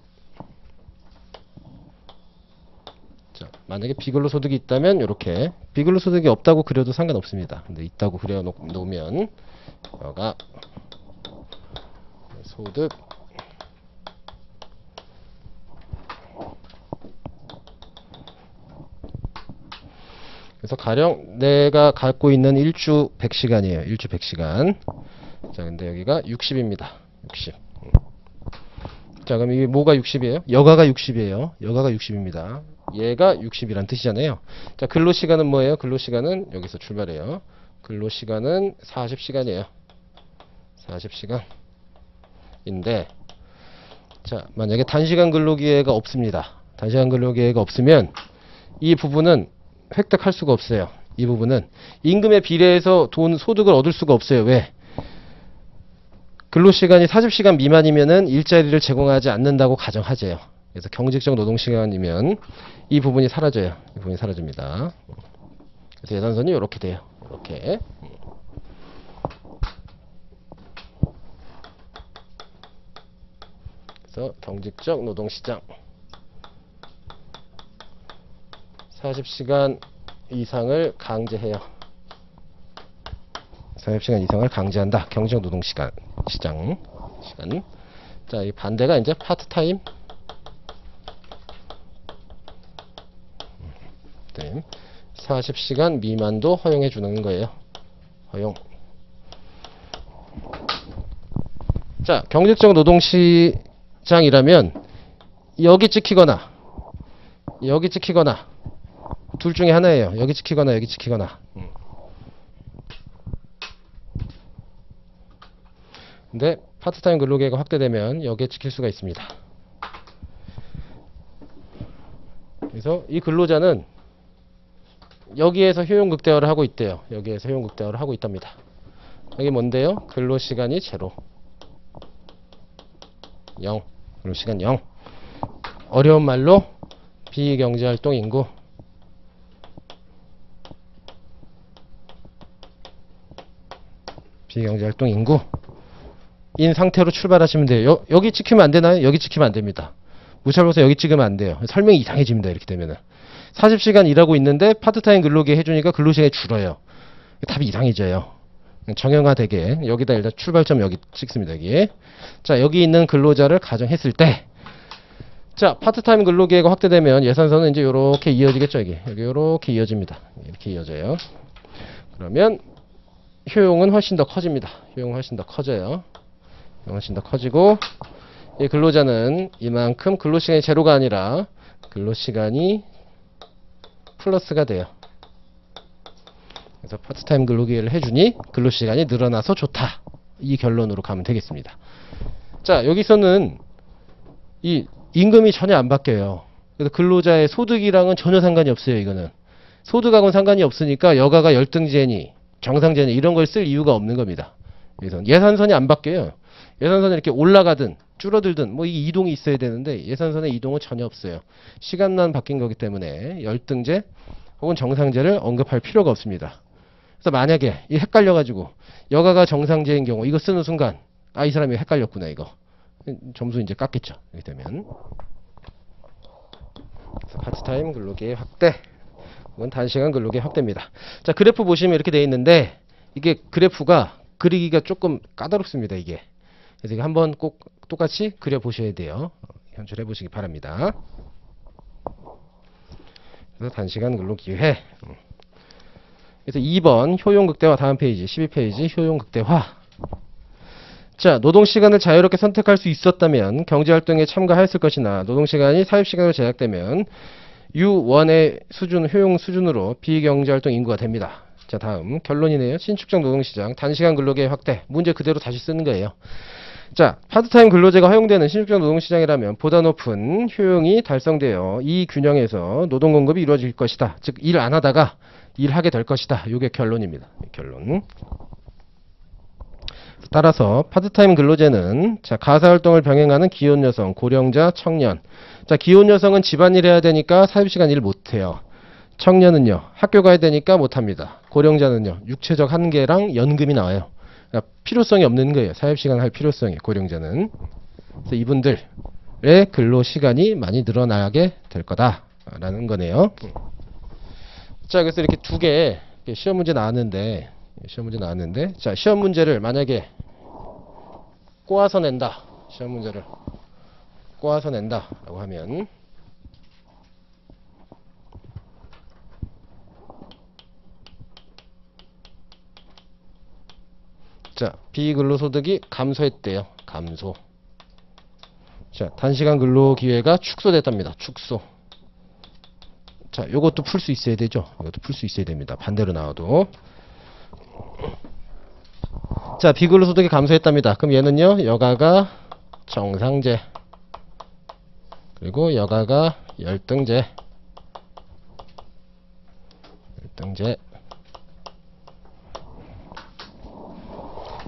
자, 만약에 비근로소득이 있다면 이렇게, 비근로소득이 없다고 그려도 상관없습니다. 근데 있다고 그려 놓으면 여가 소득 그래서 가령 내가 갖고 있는 일주 100시간이에요. 일주 100시간. 자, 근데 여기가 60입니다. 60. 자, 그럼 이게 뭐가 60이에요? 여가가 60이에요. 여가가 60입니다. 얘가 60이란 뜻이잖아요. 자, 근로시간은 뭐예요? 근로시간은 여기서 출발해요. 근로시간은 40시간이에요. 40시간인데, 자, 만약에 단시간 근로기회가 없습니다. 단시간 근로기회가 없으면 이 부분은 획득할 수가 없어요. 이 부분은 임금에 비례해서 소득을 얻을 수가 없어요. 왜? 근로시간이 40시간 미만이면은 일자리를 제공하지 않는다고 가정하재요. 그래서 경직적 노동시간이면 이 부분이 사라져요. 이 부분이 사라집니다. 그래서 예산선이 이렇게 돼요. 이렇게. 그래서 경직적 노동시장 40시간 이상을 강제해요. 40시간 이상을 강제한다. 경직적 노동시간 시장. 자, 이 반대가 이제 파트타임. 40시간 미만도 허용해 주는 거예요. 허용. 자, 경직적 노동시장이라면 여기 찍히거나 여기 찍히거나 둘 중에 하나예요. 여기 찍히거나 여기 찍히거나. 근데 파트타임 근로기회가 확대되면 여기에 찍힐 수가 있습니다. 그래서 이 근로자는 여기에서 효용 극대화를 하고 있대요. 여기에서 효용 극대화를 하고 있답니다. 여기 뭔데요? 근로시간이 제로. 0. 근로시간 0. 어려운 말로 비경제활동 인구. 비경제활동 인구. 인 상태로 출발하시면 돼요. 여기 찍히면 안 되나요? 여기 찍히면 안 됩니다. 무찰보서 여기 찍으면 안 돼요. 설명이 이상해집니다. 이렇게 되면은. 40시간 일하고 있는데 파트타임 근로기회 해주니까 근로시간이 줄어요. 답이 이상해져요. 정형화되게 여기다 일단 출발점 여기 찍습니다. 여기. 자, 여기 있는 근로자를 가정했을 때, 자, 파트타임 근로기회가 확대되면 예산선은 이제 요렇게 이어지겠죠. 여기 요렇게 이어집니다. 이렇게 이어져요. 그러면 효용은 훨씬 더 커집니다. 효용은 훨씬 더 커져요. 훨씬 더 커지고, 이 근로자는 이만큼 근로시간이 제로가 아니라 근로시간이 플러스가 돼요. 그래서 파트타임 근로기회를 해주니 근로시간이 늘어나서 좋다. 이 결론으로 가면 되겠습니다. 자, 여기서는 이 임금이 전혀 안 바뀌어요. 그래서 근로자의 소득이랑은 전혀 상관이 없어요. 이거는 소득하고는 상관이 없으니까 여가가 열등제니 정상제니 이런 걸 쓸 이유가 없는 겁니다. 그래서 예산선이 안 바뀌어요. 예산선이 이렇게 올라가든 줄어들든 뭐 이 이동이 있어야 되는데 예산선의 이동은 전혀 없어요. 시간만 바뀐 거기 때문에 열등제 혹은 정상제를 언급할 필요가 없습니다. 그래서 만약에 이 헷갈려가지고 여가가 정상제인 경우 이거 쓰는 순간 이 사람이 헷갈렸구나 이거 점수 이제 깎겠죠. 이렇게 되면. 그래서 파트타임 근로기회 확대 혹은 단시간 근로기회 확대입니다. 자, 그래프 보시면 이렇게 돼 있는데 이게 그래프가 그리기가 조금 까다롭습니다. 이게. 그래서 이거 한번 꼭 똑같이 그려보셔야 돼요. 현출해 보시기 바랍니다. 그래서 단시간 근로기회. 그래서 2번 효용극대화 다음 페이지 12페이지 효용극대화. 자, 노동시간을 자유롭게 선택할 수 있었다면 경제활동에 참가했을 것이나 노동시간이 40시간으로 제약되면 U1의 수준, 효용 수준으로 비경제활동 인구가 됩니다. 자, 다음 결론이네요. 신축적 노동시장 단시간 근로기회 확대. 문제 그대로 다시 쓰는 거예요. 자, 파트타임 근로제가 허용되는 신축적 노동시장이라면 보다 높은 효용이 달성되어 이 균형에서 노동공급이 이루어질 것이다. 즉, 일 안 하다가 일하게 될 것이다. 이게 결론입니다. 결론. 따라서 파트타임 근로제는 자, 가사활동을 병행하는 기혼 여성, 고령자, 청년. 자, 기혼 여성은 집안일 해야 되니까 40시간 일 못해요. 청년은요, 학교 가야 되니까 못합니다. 고령자는요, 육체적 한계랑 연금이 나와요. 그러니까 필요성이 없는 거예요. 40시간 할 필요성이, 고령자는. 그래서 이분들의 근로시간이 많이 늘어나게 될 거다. 라는 거네요. 자, 그래서 이렇게 두 개 시험 문제 나왔는데, 자, 시험 문제를 만약에 꼬아서 낸다. 시험 문제를 꼬아서 낸다. 라고 하면, 자, 비근로소득이 감소했대요. 감소. 자, 단시간 근로기회가 축소됐답니다. 축소. 자, 요것도 풀 수 있어야 되죠. 이것도 풀 수 있어야 됩니다. 반대로 나와도. 자, 비근로소득이 감소했답니다. 그럼 얘는요, 여가가 정상제, 그리고 여가가 열등제.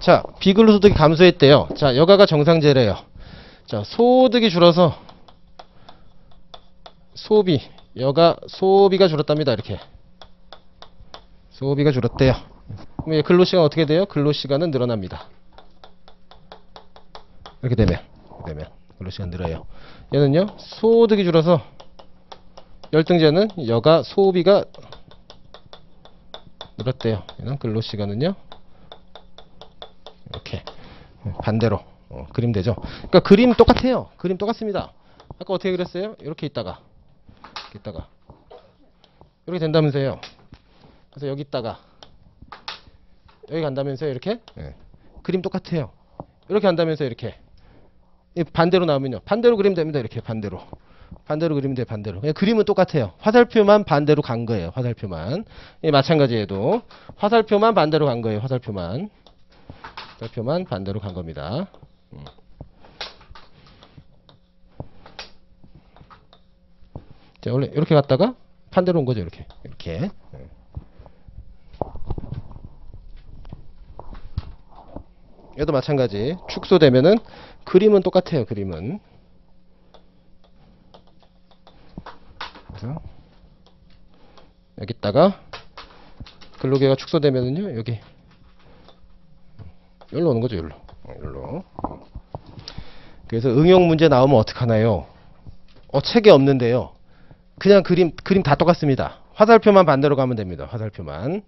자, 비근로소득이 감소했대요. 자, 여가가 정상제래요. 자, 소득이 줄어서 소비가 줄었답니다. 이렇게 소비가 줄었대요. 그럼 근로시간 어떻게 돼요? 근로시간은 늘어납니다. 이렇게 되면 근로시간 늘어요. 얘는요, 소득이 줄어서 열등제는 여가 소비가 늘었대요. 얘는 근로시간은요, 이렇게 반대로 그림 되죠. 그러니까 그림 똑같아요. 그림 똑같습니다. 아까 어떻게 그렸어요? 이렇게 있다가 이렇게 된다면서요. 그래서 여기 있다가 여기 간다면서요. 이렇게 그림 똑같아요. 이렇게 간다면서 이렇게 반대로 나오면요, 반대로 그리면 됩니다. 이렇게 반대로 그리면 돼요. 반대로. 그냥 그림은 똑같아요. 화살표만 반대로 간 거예요. 화살표만. 마찬가지에도 화살표만 반대로 간 거예요. 화살표만 반대로 간 겁니다. 자, 원래 이렇게 갔다가 반대로 온 거죠. 이렇게. 얘도 마찬가지. 축소되면은 그림은 똑같아요. 그림은. 그래서 여기다가 근로기회가 축소되면은요, 여기 여기로 오는 거죠. 여기로. 그래서 응용 문제 나오면 어떡하나요? 책에 없는데요. 그냥 그림 다 똑같습니다. 화살표만 반대로 가면 됩니다. 화살표만.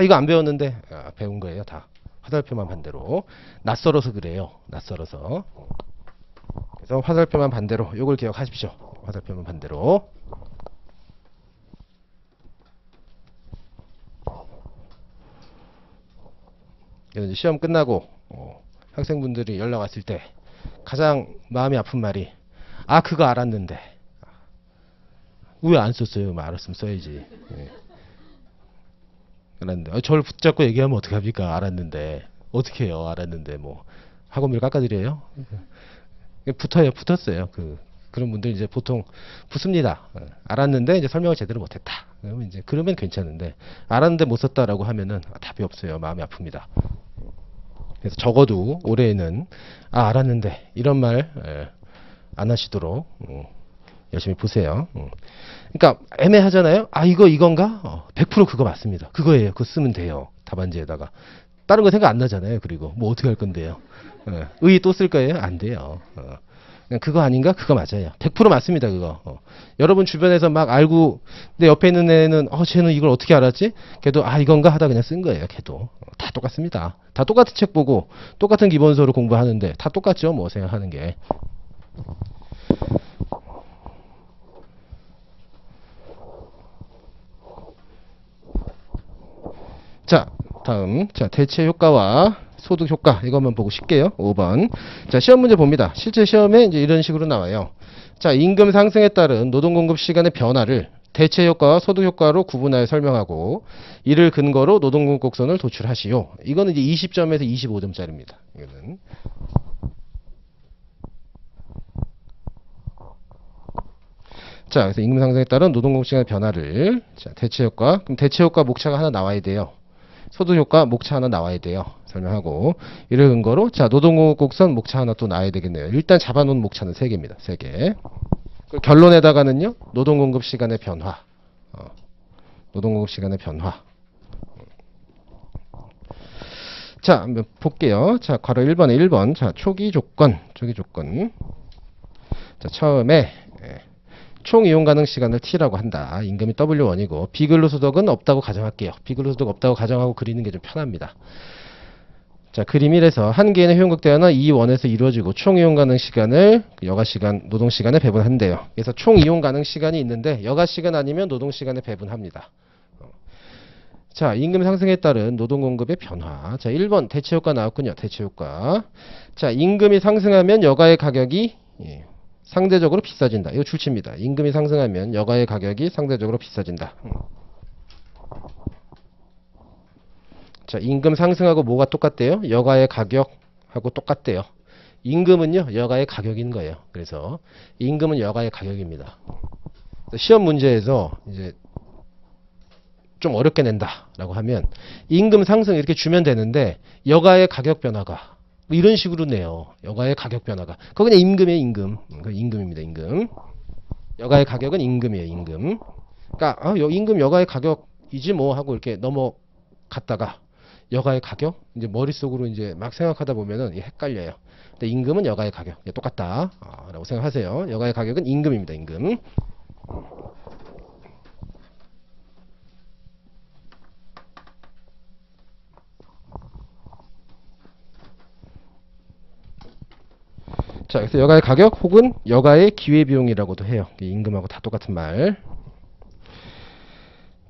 이거 안 배웠는데 배운 거예요. 다 화살표만 반대로. 낯설어서 그래요. 낯설어서. 그래서 화살표만 반대로, 요걸 기억하십시오. 화살표만 반대로. 이제 시험 끝나고 학생분들이 연락 왔을 때 가장 마음이 아픈 말이, 그거 알았는데 왜 안 썼어요? 알았으면 써야지. 알았는데 저를 붙잡고 얘기하면 어떡합니까? 알았는데 어떻게 해요? 알았는데 뭐 학원비를 깎아드려요? 붙었어요. 그런 분들 이제 보통 붙습니다. 알았는데 이제 설명을 제대로 못했다. 그러면 괜찮은데, 알았는데 못 썼다라고 하면은 답이 없어요. 마음이 아픕니다. 그래서 적어도 올해에는 알았는데 이런 말 안 하시도록 열심히 보세요. 그러니까 애매하잖아요. 이건가? 100% 그거 맞습니다. 그거예요. 그거 쓰면 돼요. 답안지에다가. 다른 거 생각 안 나잖아요. 그리고 뭐 어떻게 할 건데요? 의 또 쓸 거예요? 안 돼요. 그냥 그거 아닌가? 그거 맞아요. 100% 맞습니다. 그거. 여러분 주변에서 막 알고, 내 옆에 있는 애는 쟤는 이걸 어떻게 알았지? 걔도 이건가 하다 그냥 쓴 거예요. 걔도. 다 똑같습니다. 다 똑같은 책 보고 똑같은 기본서로 공부하는데 다 똑같죠. 뭐 생각하는 게. 자, 다음. 자, 대체 효과와 소득 효과. 이것만 보고 쉽게요. 5번. 자, 시험 문제 봅니다. 실제 시험에 이제 이런 식으로 나와요. 자, 임금 상승에 따른 노동 공급 시간의 변화를 대체 효과와 소득 효과로 구분하여 설명하고, 이를 근거로 노동 공급 곡선을 도출하시오. 이거는 이제 20점에서 25점짜리입니다. 이거는. 자, 그래서 임금 상승에 따른 노동 공급 시간의 변화를, 자, 대체 효과. 그럼 대체 효과 목차가 하나 나와야 돼요. 소득 효과 목차 하나 나와야 돼요. 설명하고, 이를 근거로, 자, 노동 공급 곡선 목차 하나 또 나와야 되겠네요. 일단 잡아놓은 목차는 3개입니다. 3개. 결론에다가는요, 노동 공급 시간의 변화. 노동 공급 시간의 변화. 자, 한번 볼게요. 자, 괄호 1번에 1번. 자, 초기 조건. 자, 처음에 총 이용 가능 시간을 T라고 한다. 임금이 W1이고 비근로소득은 없다고 가정할게요. 비근로소득 없다고 가정하고 그리는 게 좀 편합니다. 자, 그림 1에서 한 개인의 효용극 대화는 이 원에서 이루어지고 총 이용 가능 시간을 여가시간, 노동시간에 배분한대요. 그래서 총 이용 가능 시간이 있는데 여가시간 아니면 노동시간에 배분합니다. 자, 임금 상승에 따른 노동공급의 변화. 자, 1번 대체효과 나왔군요. 대체효과. 자, 임금이 상승하면 여가의 가격이 상대적으로 비싸진다. 이거 출치입니다. 임금이 상승하면 여가의 가격이 상대적으로 비싸진다. 자, 임금 상승하고 뭐가 똑같대요? 여가의 가격하고 똑같대요. 임금은요, 여가의 가격인 거예요. 그래서 임금은 여가의 가격입니다. 시험 문제에서 이제 좀 어렵게 낸다라고 하면 임금 상승 이렇게 주면 되는데 여가의 가격 변화가 뭐 이런 식으로 내요. 여가의 가격 변화가. 그거 그냥 임금이에요, 임금. 임금입니다, 임금. 여가의 가격은 임금이에요, 임금. 그러니까 임금 여가의 가격이지 뭐 하고 이렇게 넘어갔다가 여가의 가격 이제 머릿속으로 이제 막 생각하다 보면은 헷갈려요. 근데 임금은 여가의 가격 똑같다 라고 생각하세요. 여가의 가격은 임금입니다, 임금. 자, 그래서 여가의 가격 혹은 여가의 기회비용이라고도 해요. 임금하고 다 똑같은 말.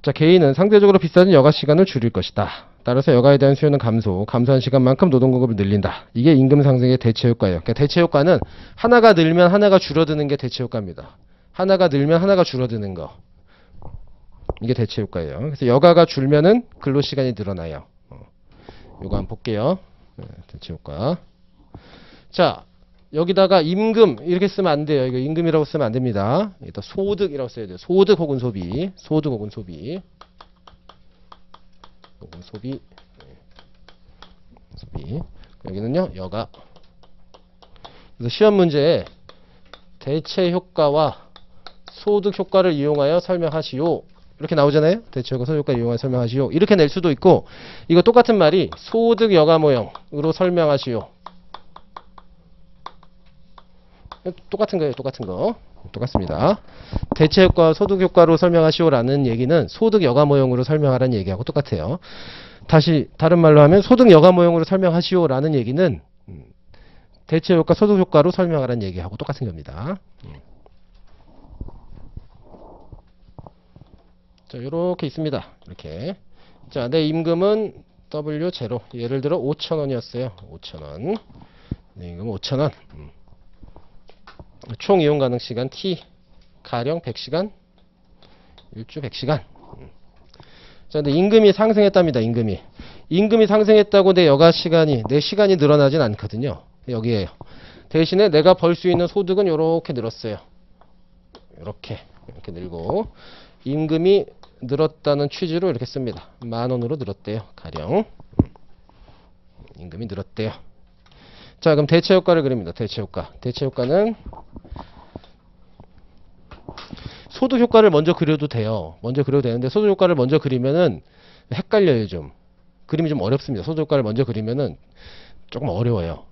자, 개인은 상대적으로 비싸진 여가 시간을 줄일 것이다. 따라서 여가에 대한 수요는 감소한 시간만큼 노동공급을 늘린다. 이게 임금 상승의 대체효과예요. 그러니까 대체효과는 하나가 늘면 하나가 줄어드는 게 대체효과입니다. 하나가 늘면 하나가 줄어드는 거. 이게 대체효과예요. 그래서 여가가 줄면은 근로시간이 늘어나요. 요거 한번 볼게요. 대체효과. 자, 여기다가 임금 이렇게 쓰면 안 돼요. 이거 임금이라고 쓰면 안 됩니다. 여기다 소득이라고 써야 돼요. 소득 혹은 소비. 소득 혹은 소비. 혹은 소비. 소비. 여기는요, 여가. 그래서 시험 문제에 대체 효과와 소득 효과를 이용하여 설명하시오. 이렇게 나오잖아요. 대체 효과, 소득 효과를 이용하여 설명하시오. 이렇게 낼 수도 있고, 이거 똑같은 말이 소득 여가 모형으로 설명하시오. 똑같은 거예요. 똑같은 거. 똑같습니다. 대체 효과, 소득 효과로 설명하시오라는 얘기는 소득 여가 모형으로 설명하라는 얘기하고 똑같아요. 다시 다른 말로 하면 소득 여가 모형으로 설명하시오라는 얘기는 대체 효과, 소득 효과로 설명하라는 얘기하고 똑같은 겁니다. 자, 요렇게 있습니다. 이렇게. 자, 내 임금은 W0. 예를 들어 5,000원이었어요. 5,000원. 내 임금은 5,000원. 총 이용 가능 시간 T 가령 100시간 일주 100시간. 자, 근데 임금이 상승했답니다. 임금이 상승했다고 내 여가 시간이 내 시간이 늘어나진 않거든요. 여기에요. 대신에 내가 벌 수 있는 소득은 요렇게 늘었어요. 이렇게 늘고 임금이 늘었다는 취지로 이렇게 씁니다. 10,000원으로 늘었대요. 가령 임금이 늘었대요. 자, 그럼 대체 효과를 그립니다. 대체 효과. 대체 효과는 소득 효과를 먼저 그려도 돼요. 먼저 그려도 되는데 소득 효과를 먼저 그리면은 헷갈려요, 좀. 그림이 좀 어렵습니다. 소득 효과를 먼저 그리면은 조금 어려워요.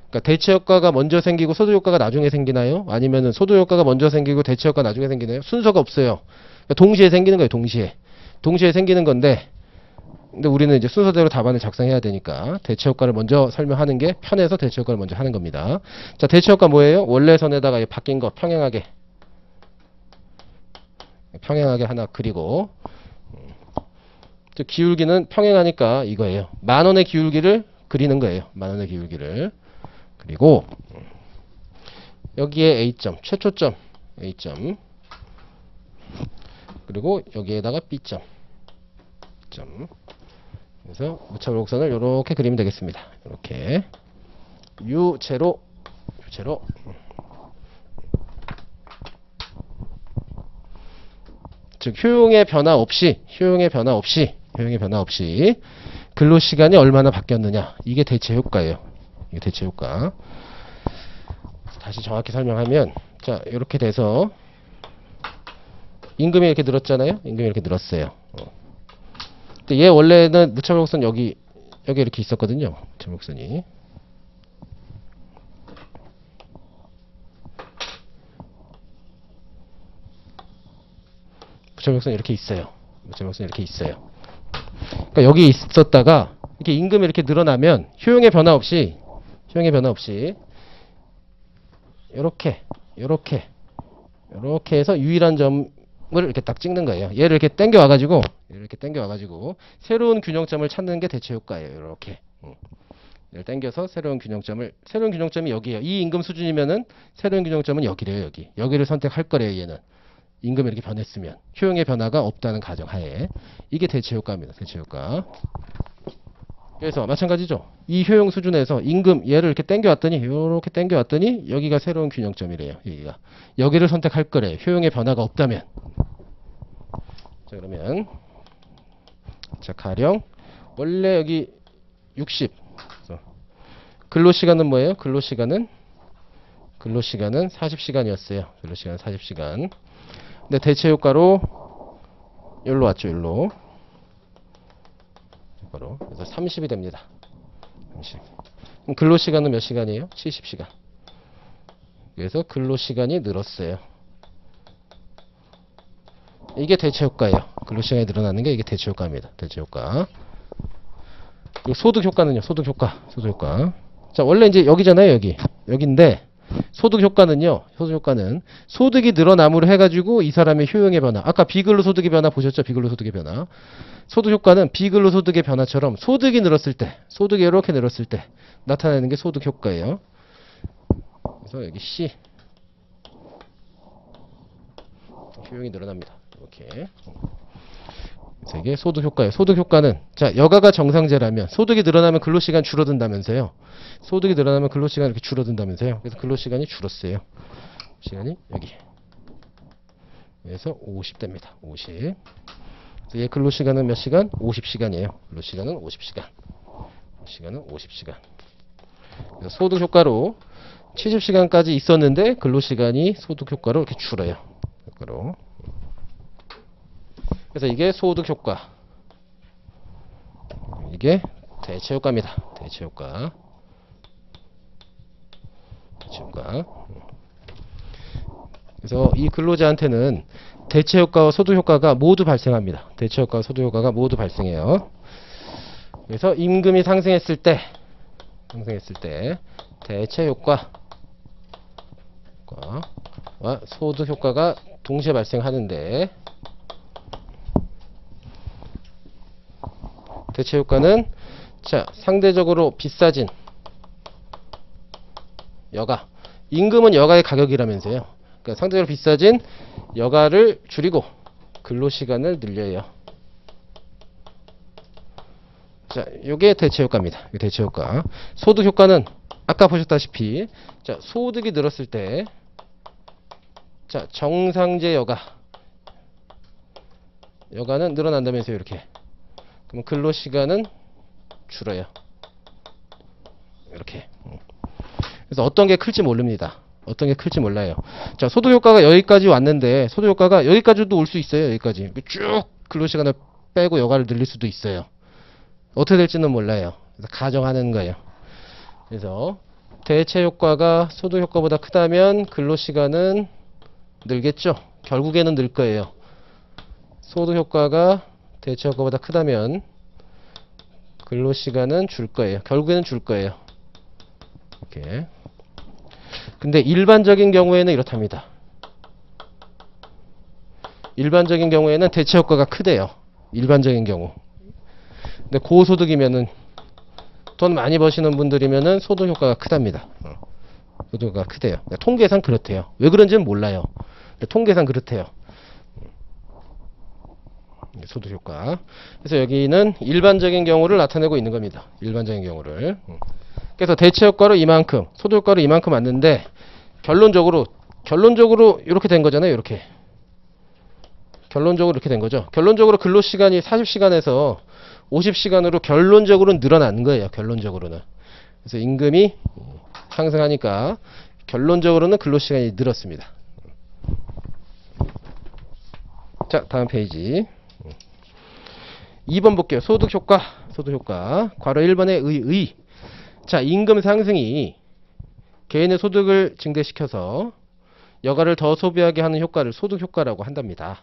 그러니까 대체 효과가 먼저 생기고 소득 효과가 나중에 생기나요? 아니면은 소득 효과가 먼저 생기고 대체 효과가 나중에 생기나요? 순서가 없어요. 그러니까 동시에 생기는 거예요, 동시에. 동시에 생기는 건데 근데 우리는 이제 순서대로 답안을 작성해야 되니까 대체 효과를 먼저 설명하는 게 편해서 대체 효과를 먼저 하는 겁니다. 자, 대체 효과 뭐예요? 원래 선에다가 바뀐 거 평행하게 하나 그리고 기울기는 평행하니까 이거예요. 10,000원의 기울기를 그리는 거예요. 10,000원의 기울기를 그리고 여기에 A점, 최초점 A점 그리고 여기에다가 B점 그래서 무차별 곡선을 이렇게 그리면 되겠습니다. 이렇게 U0 즉 효용의 변화 없이 근로시간이 얼마나 바뀌었느냐 이게 대체 효과예요. 이게 대체 효과. 다시 정확히 설명하면 자, 이렇게 돼서 임금이 이렇게 늘었잖아요. 임금이 이렇게 늘었어요. 근데 얘 원래는 무차별 곡선 여기 이렇게 있었거든요. 무차별 곡선이. 점역선이 이렇게 있어요. 점역선이 이렇게 있어요. 그러니까 여기 있었다가 이렇게 임금이 이렇게 늘어나면 효용의 변화 없이 이렇게 해서 유일한 점을 이렇게 딱 찍는 거예요. 얘를 이렇게 당겨 와가지고 새로운 균형점을 찾는 게 대체 효과예요. 이렇게 얘를 당겨서 새로운 균형점이 여기에요. 이 임금 수준이면은 새로운 균형점은 여기래요. 여기를 선택할 거래요. 얘는 임금이 이렇게 변했으면 효용의 변화가 없다는 가정하에 이게 대체 효과입니다. 대체 효과. 그래서 마찬가지죠. 이 효용 수준에서 임금 얘를 이렇게 당겨왔더니 여기가 새로운 균형점이래요. 여기를 선택할 거래요. 효용의 변화가 없다면. 자, 그러면 자, 가령 원래 여기 60 근로시간은 뭐예요? 근로시간은 40시간이었어요. 근로시간 40시간. 근데 대체 효과로 여기로 왔죠. 여기로. 그래서 30이 됩니다. 30. 그럼 근로시간은 몇 시간이에요? 70시간. 그래서 근로시간이 늘었어요. 이게 대체 효과예요. 근로시간이 늘어나는 게 이게 대체 효과입니다. 대체 효과. 그리고 소득 효과는요. 소득 효과. 자, 원래 이제 여기잖아요. 여기인데 소득 효과는 소득이 늘어남으로 해가지고 이 사람의 효용의 변화. 아까 비근로소득의 변화 보셨죠? 비근로소득의 변화. 소득 효과는 비근로소득의 변화처럼 소득이 늘었을 때, 소득이 이렇게 늘었을 때 나타나는 게 소득 효과예요. 그래서 여기 C 효용이 늘어납니다. 이렇게. 그래서 이게 소득 효과예요. 소득 효과는 자, 여가가 정상제라면 소득이 늘어나면 근로시간 줄어든다면서요. 소득이 늘어나면 근로시간 이렇게 줄어든다면서요. 그래서 근로시간이 줄었어요. 시간이 여기. 그래서 50 됩니다. 50. 그래서 얘 근로시간은 몇 시간? 50시간이에요. 근로시간은 50시간. 시간은 50시간. 그래서 소득 효과로 70시간까지 있었는데 근로시간이 소득 효과로 이렇게 줄어요. 효과로. 그래서 이게 소득 효과. 이게 대체 효과입니다. 대체 효과. 그래서 이 근로자한테는 대체 효과와 소득 효과가 모두 발생합니다. 대체 효과와 소득 효과가 모두 발생해요. 그래서 임금이 상승했을 때 대체 효과와 소득 효과가 동시에 발생하는데 대체 효과는 자, 상대적으로 비싸진 여가. 임금은 여가의 가격이라면서요. 그러니까 상대적으로 비싸진 여가를 줄이고 근로시간을 늘려요. 자, 요게 대체 효과입니다. 이게 대체 효과. 소득 효과는 아까 보셨다시피 자, 소득이 늘었을 때 자, 정상제 여가는 늘어난다면서요. 이렇게. 그럼 근로시간은 줄어요. 이렇게. 그래서 어떤 게 클지 모릅니다. 어떤 게 클지 몰라요. 자, 소득 효과가 여기까지 왔는데 소득 효과가 여기까지도 올 수 있어요. 여기까지. 쭉 근로시간을 빼고 여가를 늘릴 수도 있어요. 어떻게 될지는 몰라요. 그래서 가정하는 거예요. 그래서 대체 효과가 소득 효과보다 크다면 근로시간은 늘겠죠. 결국에는 늘 거예요. 소득 효과가 대체 효과보다 크다면 근로시간은 줄 거예요. 결국에는 줄 거예요. 이렇게. 근데 일반적인 경우에는 이렇답니다. 일반적인 경우에는 대체 효과가 크대요. 일반적인 경우. 근데 고소득이면은 돈 많이 버시는 분들이면은 소득 효과가 크답니다. 소득 효과가 크대요. 통계상 그렇대요. 왜 그런지는 몰라요. 근데 통계상 그렇대요. 소득 효과. 그래서 여기는 일반적인 경우를 나타내고 있는 겁니다. 일반적인 경우를. 그래서 대체 효과로 이만큼, 소득 효과로 이만큼 왔는데 결론적으로 이렇게 된 거잖아요. 이렇게. 결론적으로 이렇게 된 거죠. 결론적으로 근로시간이 40시간에서 50시간으로 결론적으로 늘어난 거예요. 결론적으로는. 그래서 임금이 상승하니까 결론적으로는 근로시간이 늘었습니다. 자, 다음 페이지. 2번 볼게요. 소득 효과. 괄호 1번의 의. 자, 임금 상승이 개인의 소득을 증대시켜서 여가를 더 소비하게 하는 효과를 소득 효과라고 한답니다.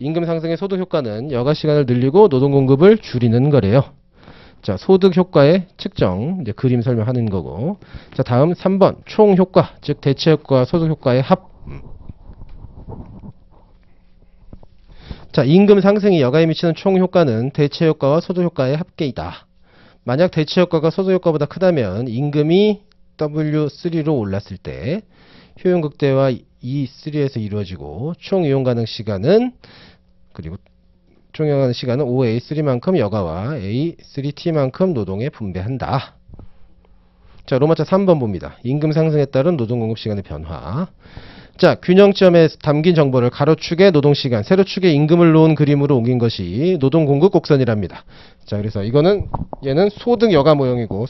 임금 상승의 소득 효과는 여가 시간을 늘리고 노동 공급을 줄이는 거래요. 자, 소득 효과의 측정, 이제 그림 설명하는 거고. 자, 다음 3번 총 효과, 즉 대체 효과와 소득 효과의 합. 자, 임금 상승이 여가에 미치는 총 효과는 대체 효과와 소득 효과의 합계이다. 만약 대체 효과가 소득 효과보다 크다면 임금이 W3로 올랐을 때 효용 극대화 E3에서 이루어지고 총 이용 가능 시간은 그리고 총 이용 가능 시간은 OA3만큼 여가와 A3T만큼 노동에 분배한다. 자, 로마자 3번 봅니다. 임금 상승에 따른 노동 공급 시간의 변화. 자, 균형점에 담긴 정보를 가로축에 노동시간, 세로축에 임금을 놓은 그림으로 옮긴 것이 노동 공급 곡선이랍니다. 자, 그래서 이거는 얘는 소득 여가 모형이고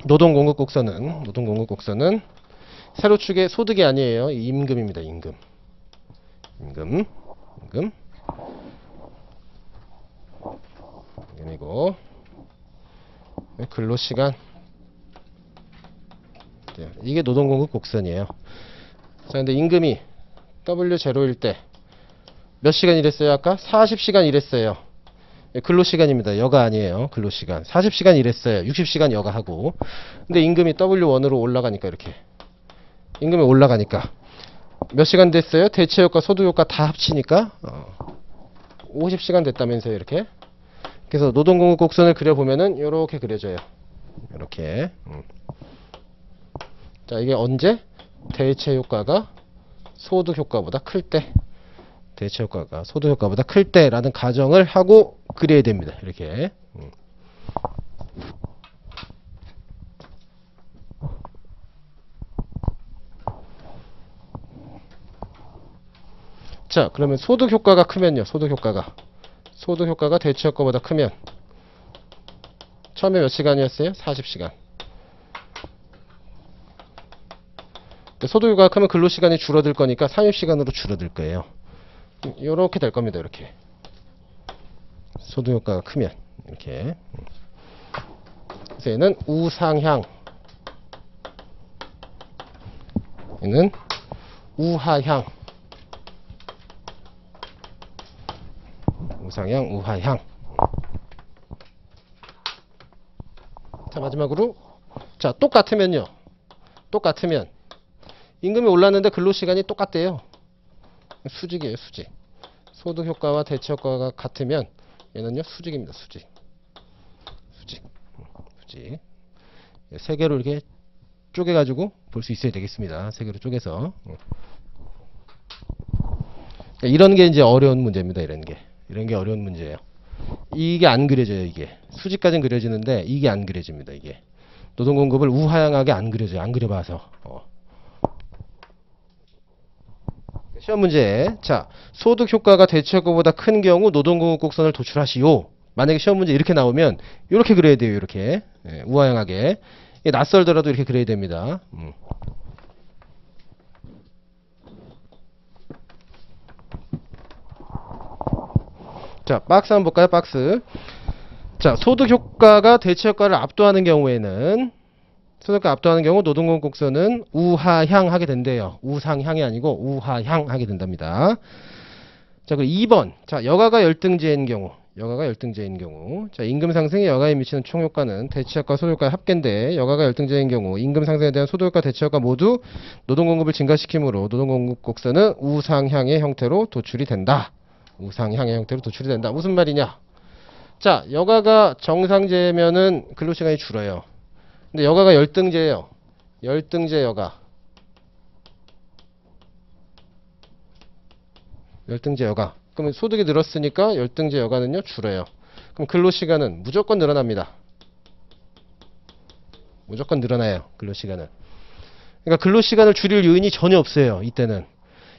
노동 공급 곡선은 세로축의 소득이 아니에요. 임금입니다. 임금. 임금이고 근로시간. 이게 노동 공급 곡선이에요. 자, 근데 임금이 W0일 때 몇 시간 일했어요? 아까 40시간 일했어요. 근로시간입니다. 여가 아니에요. 근로시간. 40시간 일했어요. 60시간 여가하고. 근데 임금이 W1으로 올라가니까 이렇게. 임금이 올라가니까 몇 시간 됐어요? 대체효과, 소득효과 다 합치니까 50시간 됐다면서요. 이렇게. 그래서 노동공급 곡선을 그려보면은 이렇게 그려져요. 이렇게. 자, 이게 언제? 대체효과가 소득효과보다 클 때. 대체효과가 소득효과보다 클 때라는 가정을 하고 그려야 됩니다. 이렇게. 자, 그러면 소득효과가 크면요. 소득효과가 대체효과보다 크면 처음에 몇 시간이었어요? 40시간. 소득효과가 크면 근로시간이 줄어들 거니까 30시간으로 줄어들 거예요. 이렇게 될 겁니다. 이렇게. 소득효과가 크면 이렇게. 그래서 얘는 우상향, 얘는 우하향. 우상향, 우하향. 자, 마지막으로 자, 똑같으면 임금이 올랐는데 근로시간이 똑같대요. 수직이에요. 수직. 소득효과와 대체효과가 같으면 얘는요 수직입니다. 수직. 세 개로 이렇게 쪼개가지고 볼 수 있어야 되겠습니다. 세 개로 쪼개서. 이런 게 이제 어려운 문제입니다. 이런 게 어려운 문제예요. 이게 안 그려져요. 이게 수직까지는 그려지는데 이게 안 그려집니다. 이게 노동공급을 우하향하게 안 그려져요. 안 그려봐서. 시험 문제. 자, 소득 효과가 대체 효과보다 큰 경우 노동공급 곡선을 도출하시오. 만약에 시험 문제 이렇게 나오면 이렇게 그려야 돼요. 이렇게. 예, 우하향하게. 낯설더라도 이렇게 그려야 됩니다. 자, 박스 한번 볼까요? 박스. 자, 소득 효과가 대체 효과를 압도하는 경우에는 소득과 압도하는 경우 노동공급 곡선은 우하향 하게 된대요. 우상향이 아니고 우하향 하게 된답니다. 자, 그리고 2번. 자, 여가가 열등제인 경우. 자, 임금 상승이 여가에 미치는 총 효과는 대체효과, 소득효과의 합계인데 여가가 열등제인 경우 임금 상승에 대한 소득효과, 대체효과 모두 노동공급을 증가시키므로 노동공급 곡선은 우상향의 형태로 도출이 된다. 무슨 말이냐? 자, 여가가 정상제면은 근로시간이 줄어요. 근데 여가가 열등제예요. 열등제 여가. 그러면 소득이 늘었으니까 열등제 여가는요 줄어요. 그럼 근로시간은 무조건 늘어납니다. 무조건 늘어나요. 근로시간은. 그러니까 근로시간을 줄일 요인이 전혀 없어요. 이때는.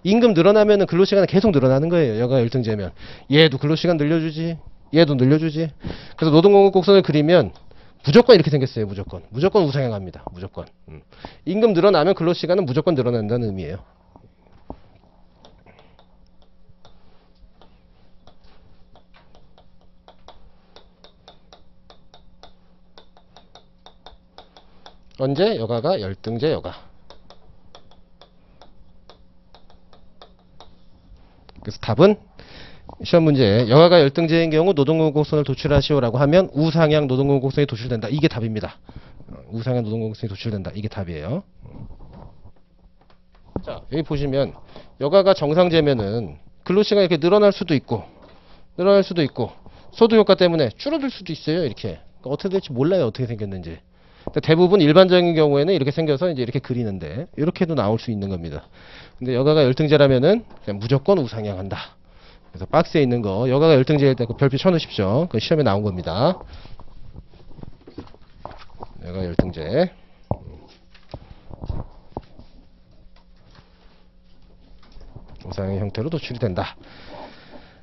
임금 늘어나면은 근로시간은 계속 늘어나는 거예요. 여가 열등제면. 얘도 근로시간 늘려주지. 얘도 늘려주지. 그래서 노동공급 곡선을 그리면 무조건 이렇게 생겼어요. 무조건 우상향합니다. 무조건. 임금 늘어나면 근로시간은 무조건 늘어난다는 의미예요. 언제? 여가가 열등제 여가. 그래서 답은 시험 문제 여가가 열등제인 경우 노동공급 곡선을 도출하시오라고 하면 우상향 노동공급 곡선이 도출된다. 이게 답입니다. 우상향 노동공급 곡선이 도출된다. 이게 답이에요. 자, 여기 보시면 여가가 정상제면은 근로시간이 이렇게 늘어날 수도 있고 소득효과 때문에 줄어들 수도 있어요. 이렇게 그러니까 어떻게 될지 몰라요. 어떻게 생겼는지. 대부분 일반적인 경우에는 이렇게 생겨서 이제 이렇게 그리는데 이렇게도 나올 수 있는 겁니다. 근데 여가가 열등제라면은 그냥 무조건 우상향한다. 그래서 박스에 있는 거 여가가 열등제일 때 그 별표 쳐놓으십시오. 그 시험에 나온 겁니다. 여가 열등제. 우상향 형태로 도출이 된다.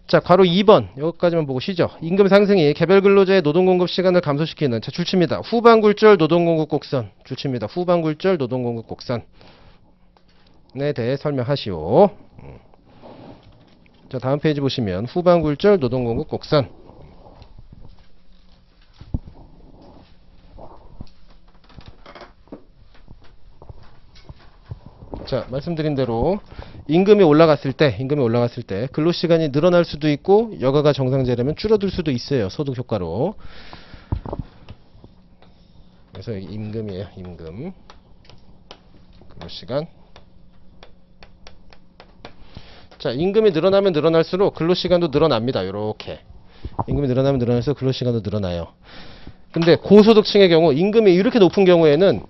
자, 괄호 2번 여기까지만 보고 쉬죠. 임금 상승이 개별 근로자의 노동공급 시간을 감소시키는 자 줄칩니다. 후반굴절 노동공급 곡선 줄칩니다. 후반굴절 노동공급 곡선에 대해 설명하시오. 자, 다음 페이지 보시면 후반굴절 노동공급 곡선. 자, 말씀드린 대로 임금이 올라갔을 때 근로시간이 늘어날 수도 있고 여가가 정상제라면 줄어들 수도 있어요. 소득 효과로. 그래서 여기 임금이에요. 임금. 근로시간. 자, 임금이 늘어나면 늘어날수록 근로시간도 늘어납니다. 요렇게. 임금이 늘어나면 늘어날수록 근로시간도 늘어나요. 근데 고소득층의 경우 임금이 이렇게 높은 경우에는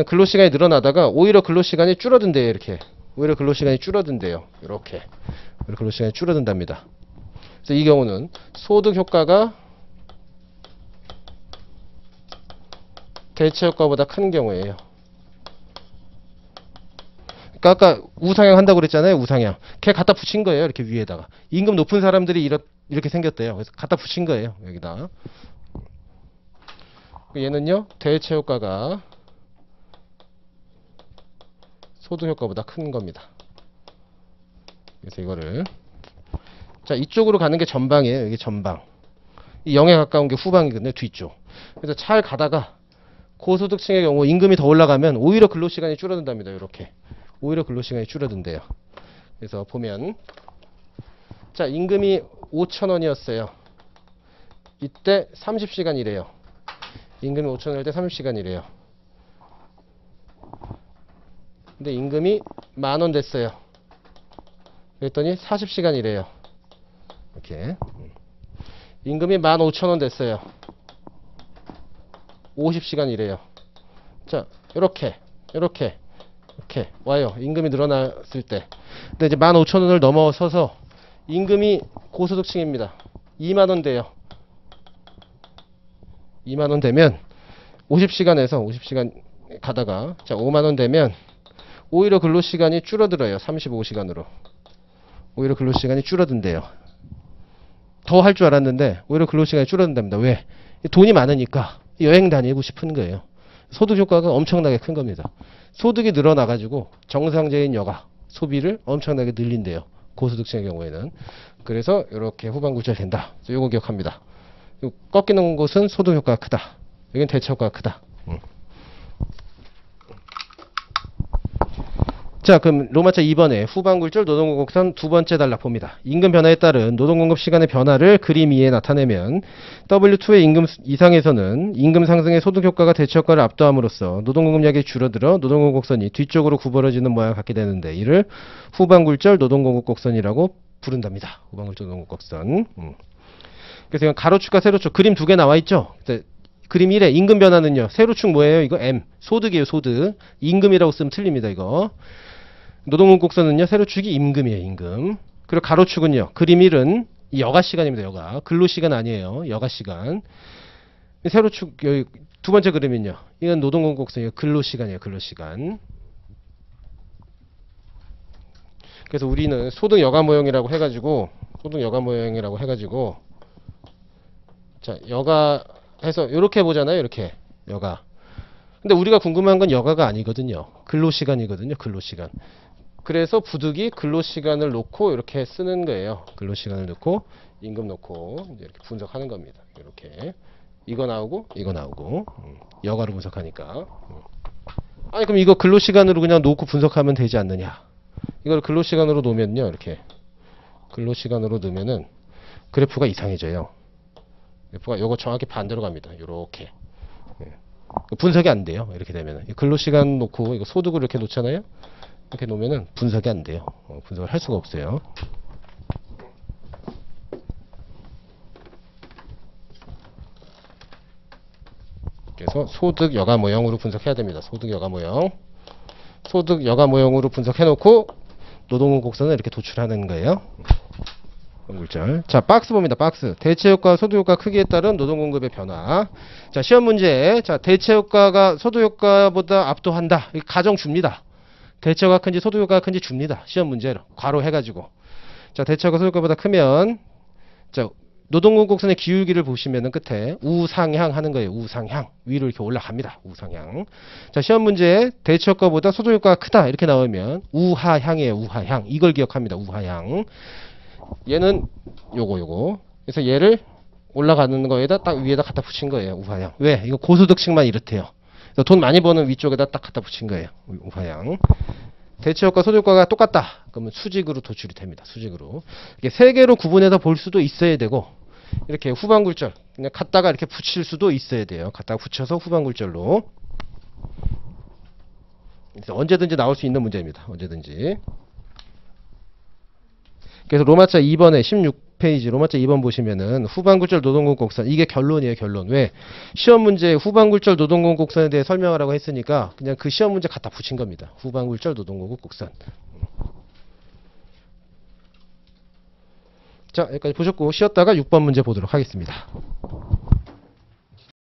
근로시간이 늘어나다가 오히려 근로시간이 줄어든대요. 이렇게. 오히려 근로시간이 줄어든대요. 이렇게. 오히려 근로시간이 줄어든답니다. 그래서 이 경우는 소득 효과가 대체 효과보다 큰 경우예요. 그러니까 아까 우상향 한다고 그랬잖아요. 우상향. 걔 갖다 붙인 거예요. 이렇게 위에다가. 임금 높은 사람들이 이렇게 생겼대요. 그래서 갖다 붙인 거예요. 여기다. 얘는요, 대체 효과가 소득 효과보다 큰 겁니다. 그래서 이거를 자, 이쪽으로 가는 게 전방이에요. 이게 전방. 이 0에 가까운 게 후방이거든요. 뒤쪽. 그래서 잘 가다가 고소득층의 경우 임금이 더 올라가면 오히려 근로시간이 줄어든답니다. 이렇게. 오히려 근로시간이 줄어든대요. 그래서 보면 자, 임금이 5,000원이었어요. 이때 30시간이래요. 임금이 5,000원일 때 30시간이래요. 근데 임금이 10,000원 됐어요. 그랬더니 40시간이래요. 이렇게. 임금이 15,000원 됐어요. 50시간이래요. 자, 이렇게 와요. 임금이 늘어났을 때. 근데 이제 15,000원을 넘어서서 임금이 고소득층입니다. 20,000원 돼요. 20,000원 되면 50시간 가다가 자 50,000원 되면 오히려 근로시간이 줄어들어요. 35시간으로. 오히려 근로시간이 줄어든대요. 더 할 줄 알았는데 오히려 근로시간이 줄어든답니다. 왜? 돈이 많으니까 여행 다니고 싶은 거예요. 소득 효과가 엄청나게 큰 겁니다. 소득이 늘어나가지고 정상적인 여가 소비를 엄청나게 늘린대요. 고소득층의 경우에는. 그래서 이렇게 후반굴절 된다. 이거 기억합니다. 꺾이는 곳은 소득 효과가 크다. 여기는 대체 효과가 크다. 자, 그럼 로마차 2번에 후반굴절 노동공급 곡선 두 번째 단락 봅니다. 임금 변화에 따른 노동공급 시간의 변화를 그림 2에 나타내면 W2의 임금 이상에서는 임금 상승의 소득 효과가 대체 효과를 압도함으로써 노동공급량이 줄어들어 노동공급 곡선이 뒤쪽으로 구부러지는 모양을 갖게 되는데 이를 후반굴절 노동공급 곡선이라고 부른답니다. 후반굴절 노동공급 곡선. 그래서 이건 가로축과 세로축 그림 두 개 나와 있죠. 그림 1에 임금 변화는요. 세로축 뭐예요? 이거 M. 소득이에요. 소득. 임금이라고 쓰면 틀립니다. 이거. 노동공급 곡선은요. 세로축이 임금이에요. 임금. 그리고 가로축은요. 그림 1은 여가시간입니다. 여가. 근로시간 아니에요. 여가시간. 세로축 여기 두 번째 그림은요. 이건 노동공급 곡선이에요. 근로시간이에요. 근로시간. 그래서 우리는 소득 여가 모형이라고 해가지고 자, 여가 해서 이렇게 보잖아요. 이렇게 여가. 근데 우리가 궁금한 건 여가가 아니거든요. 근로시간이거든요. 근로시간. 그래서 부득이 근로시간을 놓고 이렇게 쓰는 거예요. 근로시간을 놓고 임금 놓고 이제 이렇게 분석하는 겁니다. 이렇게 이거 나오고 여가로 분석하니까. 아니 그럼 이거 근로시간으로 그냥 놓고 분석하면 되지 않느냐? 이걸 근로시간으로 놓으면요, 이렇게 근로시간으로 놓으면은 그래프가 이상해져요. 그래프가 요거 정확히 반대로 갑니다. 요렇게. 예. 분석이 안 돼요. 이렇게 되면은 근로시간 놓고 이거 소득을 이렇게 놓잖아요. 이렇게 놓으면은 분석이 안 돼요. 분석을 할 수가 없어요. 그래서 소득 여가 모형으로 분석해야 됩니다. 소득 여가 모형. 소득 여가 모형으로 분석해 놓고 노동운 곡선을 이렇게 도출하는 거예요. 물절. 자, 박스 봅니다. 박스. 대체효과, 소득효과 크기에 따른 노동공급의 변화. 자, 시험 문제. 자, 대체효과가 소득효과보다 압도한다. 이 가정 줍니다. 대체효과가 큰지 소득효과가 큰지 줍니다. 시험 문제로. 괄호 해가지고. 자, 대체효과 소득효과보다 크면, 자, 노동공 곡선의 기울기를 보시면은 끝에 우상향 하는 거예요. 우상향. 위로 이렇게 올라갑니다. 우상향. 자, 시험 문제 대체효과보다 소득효과가 크다. 이렇게 나오면 우하향이에요. 우하향. 이걸 기억합니다. 우하향. 얘는 요거. 그래서 얘를 올라가는 거에다 딱 위에다 갖다 붙인 거예요. 우하향. 왜? 이거 고소득층만 이렇대요. 그래서 돈 많이 버는 위쪽에다 딱 갖다 붙인 거예요. 우하향. 대체효과 소득효과가 똑같다. 그러면 수직으로 도출이 됩니다. 수직으로. 이게 세 개로 구분해서 볼 수도 있어야 되고 이렇게 후반 굴절 그냥 갖다가 이렇게 붙일 수도 있어야 돼요. 갖다가 붙여서 후반 굴절로. 그래서 언제든지 나올 수 있는 문제입니다. 언제든지. 그래서 로마자 2번에 16페이지 로마자 2번 보시면은 후반굴절 노동공 곡선 이게 결론이에요. 결론. 왜? 시험 문제 후반굴절 노동공 곡선에 대해 설명하라고 했으니까 그냥 그 시험 문제 갖다 붙인 겁니다. 후반굴절 노동공 곡선. 자, 여기까지 보셨고 쉬었다가 6번 문제 보도록 하겠습니다.